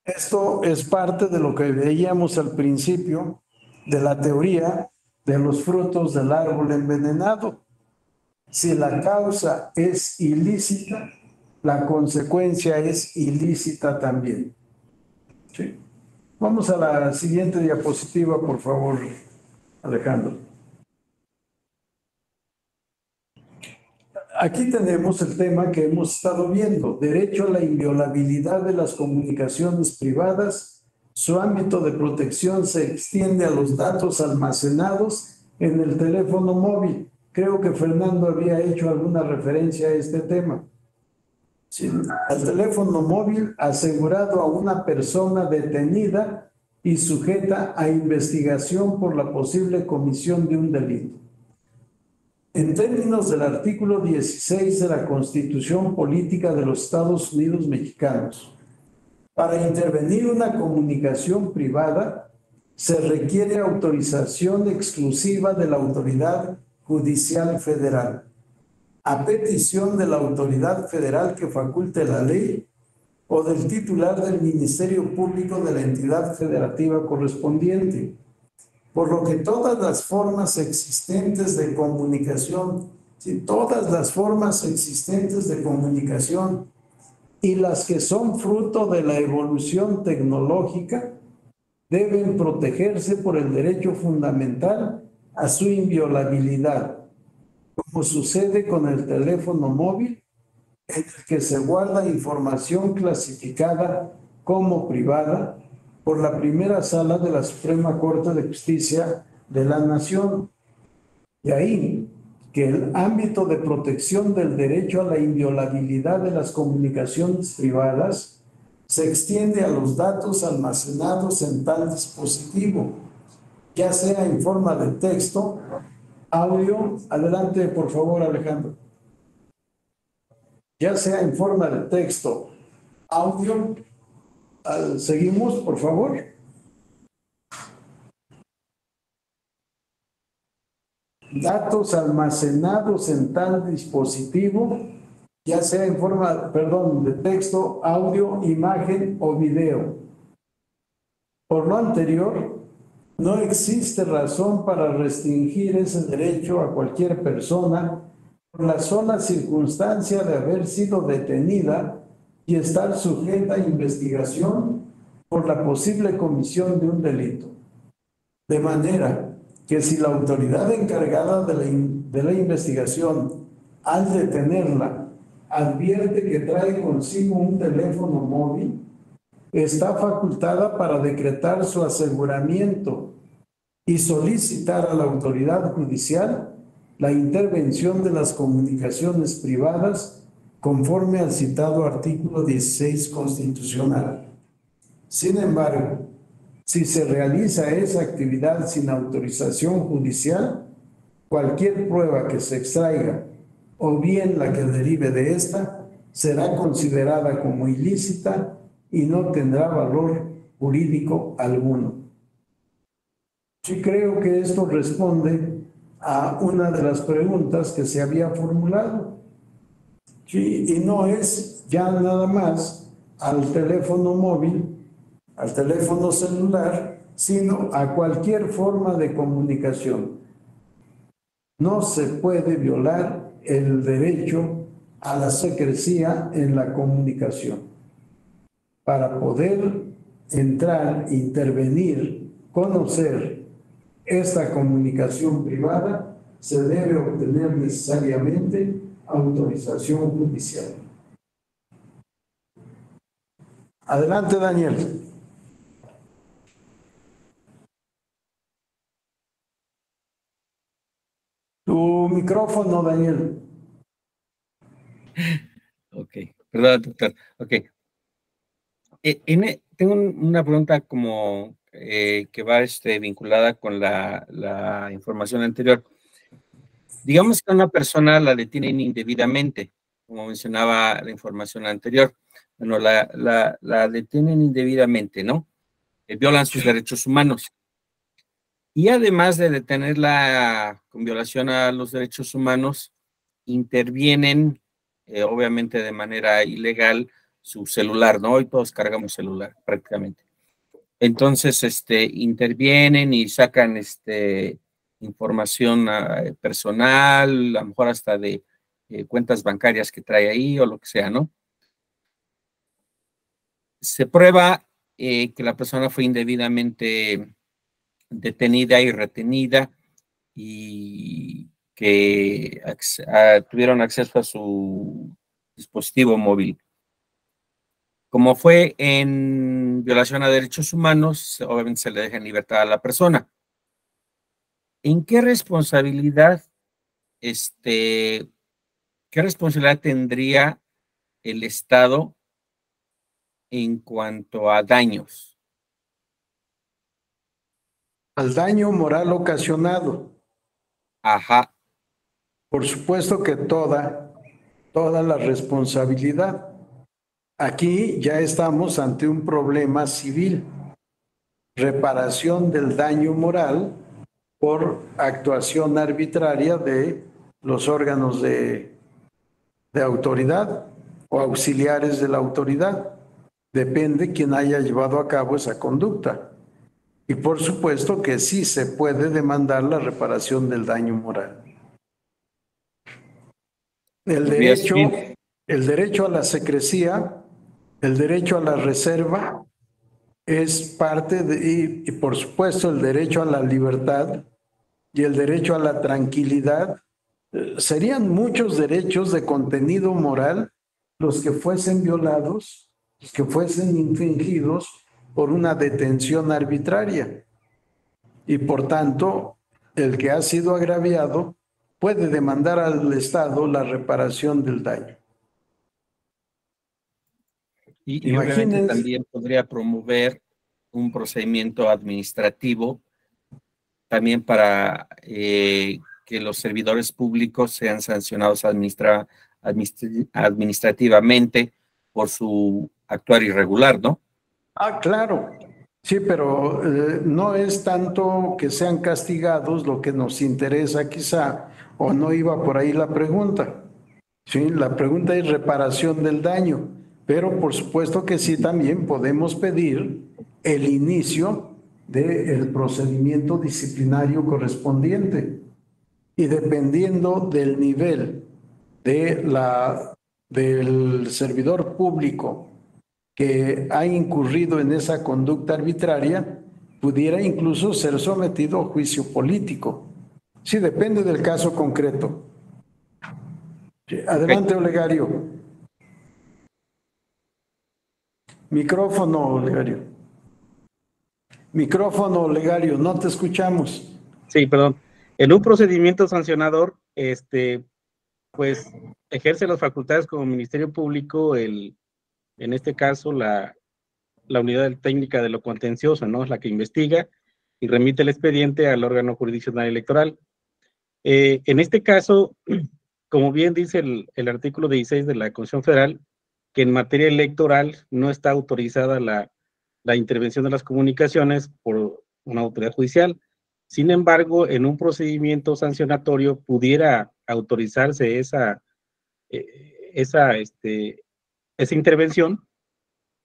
Esto es parte de lo que veíamos al principio de la teoría de los frutos del árbol envenenado. Si la causa es ilícita, la consecuencia es ilícita también. ¿Sí? Vamos a la siguiente diapositiva, por favor, Alejandro. Aquí tenemos el tema que hemos estado viendo, derecho a la inviolabilidad de las comunicaciones privadas. Su ámbito de protección se extiende a los datos almacenados en el teléfono móvil. Creo que Fernando había hecho alguna referencia a este tema. Sí, al teléfono móvil asegurado a una persona detenida y sujeta a investigación por la posible comisión de un delito. En términos del artículo 16 de la Constitución Política de los Estados Unidos Mexicanos, para intervenir una comunicación privada se requiere autorización exclusiva de la autoridad judicial federal, a petición de la autoridad federal que faculte la ley o del titular del Ministerio Público de la entidad federativa correspondiente, por lo que todas las formas existentes de comunicación, todas las formas existentes de comunicación y las que son fruto de la evolución tecnológica deben protegerse por el derecho fundamental a su inviolabilidad, como sucede con el teléfono móvil, en el que se guarda información clasificada como privada por la primera sala de la Suprema Corte de Justicia de la Nación. Y ahí que el ámbito de protección del derecho a la inviolabilidad de las comunicaciones privadas se extiende a los datos almacenados en tal dispositivo, ya sea en forma de texto, audio. Adelante, por favor, Alejandro. Ya sea en forma de texto, audio. Seguimos, por favor. Datos almacenados en tal dispositivo, ya sea en forma, de texto, audio, imagen o video. Por lo anterior, no existe razón para restringir ese derecho a cualquier persona por la sola circunstancia de haber sido detenida y estar sujeta a investigación por la posible comisión de un delito. De manera que si la autoridad encargada de la investigación, al detenerla, advierte que trae consigo un teléfono móvil, está facultada para decretar su aseguramiento y solicitar a la autoridad judicial la intervención de las comunicaciones privadas conforme al citado artículo 16 constitucional. Sin embargo, si se realiza esa actividad sin autorización judicial, cualquier prueba que se extraiga o bien la que derive de esta será considerada como ilícita y no tendrá valor jurídico alguno. Sí, creo que esto responde a una de las preguntas que se había formulado. Sí, y no es ya nada más al teléfono móvil, al teléfono celular, sino a cualquier forma de comunicación. No se puede violar el derecho a la secrecía en la comunicación. Para poder entrar, intervenir, conocer esta comunicación privada, se debe obtener necesariamente autorización judicial. Adelante, Daniel. Tu micrófono, Daniel.
Ok, perdón, doctor. Ok. Tengo una pregunta como que va vinculada con la información anterior. Digamos que a una persona la detienen indebidamente, como mencionaba la información anterior. Bueno, la detienen indebidamente, ¿no? Violan sus derechos humanos. Y además de detenerla con violación a los derechos humanos, intervienen, obviamente de manera ilegal, su celular, ¿no? Hoy todos cargamos celular prácticamente. Entonces, intervienen y sacan información personal, a lo mejor hasta de cuentas bancarias que trae ahí o lo que sea, ¿no? Se prueba que la persona fue indebidamente detenida y retenida y que tuvieron acceso a su dispositivo móvil. Como fue en violación a derechos humanos, obviamente se le deja en libertad a la persona. ¿En qué responsabilidad, qué responsabilidad tendría el Estado en cuanto a daños?
Al daño moral ocasionado.
Ajá.
Por supuesto que toda la responsabilidad. Aquí ya estamos ante un problema civil, reparación del daño moral por actuación arbitraria de los órganos de autoridad o auxiliares de la autoridad. Depende quién haya llevado a cabo esa conducta. Y por supuesto que sí se puede demandar la reparación del daño moral. El derecho a la secrecía, el derecho a la reserva es parte de, y por supuesto el derecho a la libertad y el derecho a la tranquilidad. Serían muchos derechos de contenido moral los que fuesen violados, los que fuesen infringidos por una detención arbitraria. Y por tanto, el que ha sido agraviado puede demandar al Estado la reparación del daño.
Y obviamente también podría promover un procedimiento administrativo también para que los servidores públicos sean sancionados administrativamente por su actuar irregular, ¿no?
Ah, claro. Sí, pero no es tanto que sean castigados lo que nos interesa quizá, o no iba por ahí la pregunta. Sí, la pregunta es reparación del daño, pero por supuesto que sí también podemos pedir el inicio del procedimiento disciplinario correspondiente. Y dependiendo del nivel del servidor público que ha incurrido en esa conducta arbitraria, pudiera incluso ser sometido a juicio político. Sí, depende del caso concreto. Adelante, Olegario. Micrófono, Olegario. Micrófono, Olegario, no te escuchamos.
Sí, perdón. En un procedimiento sancionador, pues ejerce las facultades como Ministerio Público, en este caso, la unidad técnica de lo contencioso, ¿no? Es la que investiga y remite el expediente al órgano jurisdiccional electoral. En este caso, como bien dice el artículo 16 de la Constitución Federal, que en materia electoral no está autorizada la intervención de las comunicaciones por una autoridad judicial. Sin embargo, en un procedimiento sancionatorio pudiera autorizarse esa intervención,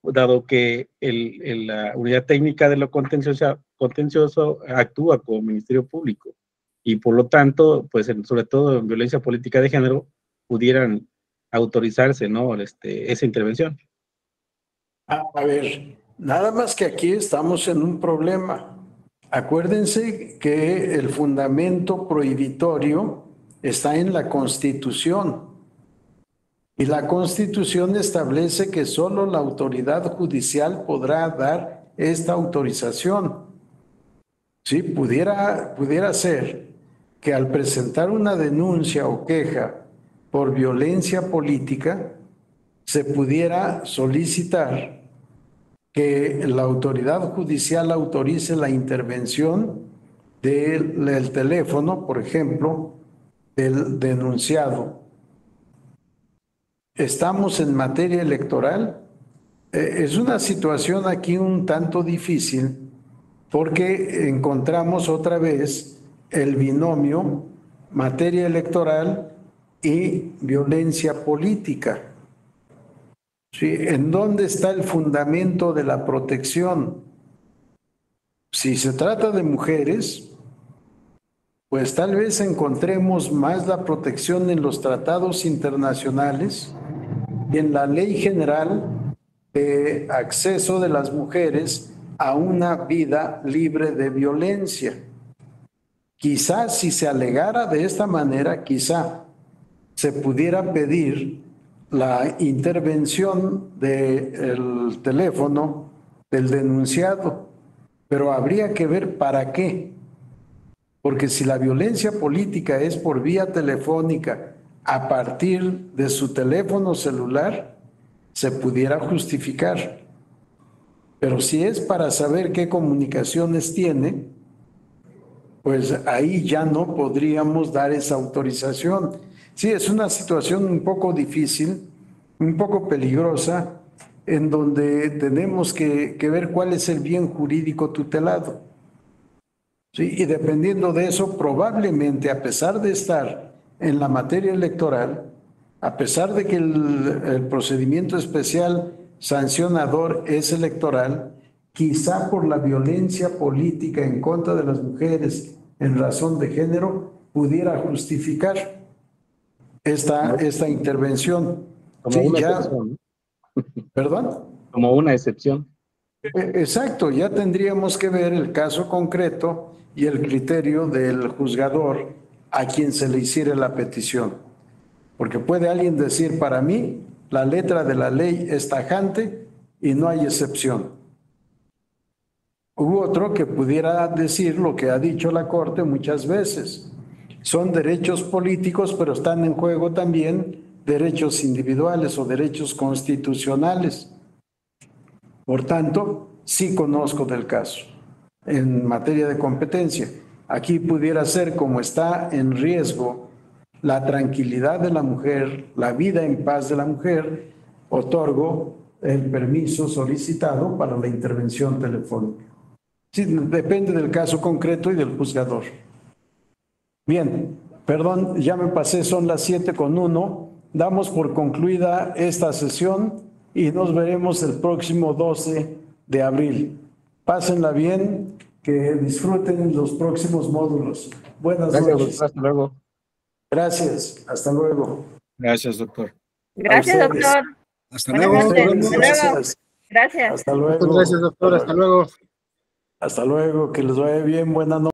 dado que la unidad técnica de lo contencioso actúa como Ministerio Público y por lo tanto, pues sobre todo en violencia política de género, pudieran autorizarse, ¿no? Esa intervención.
A ver, nada más que aquí estamos en un problema. Acuérdense que el fundamento prohibitorio está en la Constitución. Y la Constitución establece que solo la autoridad judicial podrá dar esta autorización. Sí, pudiera ser que al presentar una denuncia o queja por violencia política, se pudiera solicitar que la autoridad judicial autorice la intervención del teléfono, por ejemplo, del denunciado. Estamos en materia electoral. Es una situación aquí un tanto difícil porque encontramos otra vez el binomio materia electoral y violencia política. ¿Sí? ¿En dónde está el fundamento de la protección? Si se trata de mujeres, pues tal vez encontremos más la protección en los tratados internacionales y en la Ley General de Acceso de las Mujeres a una vida libre de violencia. Quizás si se alegara de esta manera, quizá se pudiera pedir la intervención del teléfono del denunciado, pero habría que ver para qué. Porque si la violencia política es por vía telefónica a partir de su teléfono celular, se pudiera justificar. Pero si es para saber qué comunicaciones tiene, pues ahí ya no podríamos dar esa autorización. Sí, es una situación un poco difícil, un poco peligrosa, en donde tenemos que ver cuál es el bien jurídico tutelado. Sí, y dependiendo de eso, probablemente, a pesar de estar en la materia electoral, a pesar de que el procedimiento especial sancionador es electoral, quizá por la violencia política en contra de las mujeres en razón de género, pudiera justificar esta intervención.
Como
Sí,
una
ya,
excepción, ¿no?
¿perdón?
Como una excepción.
Exacto, ya tendríamos que ver el caso concreto y el criterio del juzgador a quien se le hiciera la petición. Porque puede alguien decir, para mí, la letra de la ley es tajante y no hay excepción. Hubo otro que pudiera decir lo que ha dicho la Corte muchas veces. Son derechos políticos, pero están en juego también derechos individuales o derechos constitucionales. Por tanto, sí conozco del caso en materia de competencia. Aquí pudiera ser, como está en riesgo la tranquilidad de la mujer, la vida en paz de la mujer, otorgo el permiso solicitado para la intervención telefónica. Sí, depende del caso concreto y del juzgador. Bien, perdón, ya me pasé, son las 7:01. Damos por concluida esta sesión y nos veremos el próximo 12 de abril. Pásenla bien, que disfruten los próximos módulos. Buenas noches.
Doctor, hasta luego.
Gracias, hasta luego.
Gracias, doctor.
Gracias, doctor.
Hasta
Buenas
luego.
noches. Hasta luego.
Gracias.
Gracias.
Hasta luego.
Muchas gracias, doctor. Hasta luego.
Hasta luego, que les vaya bien. Buenas noches.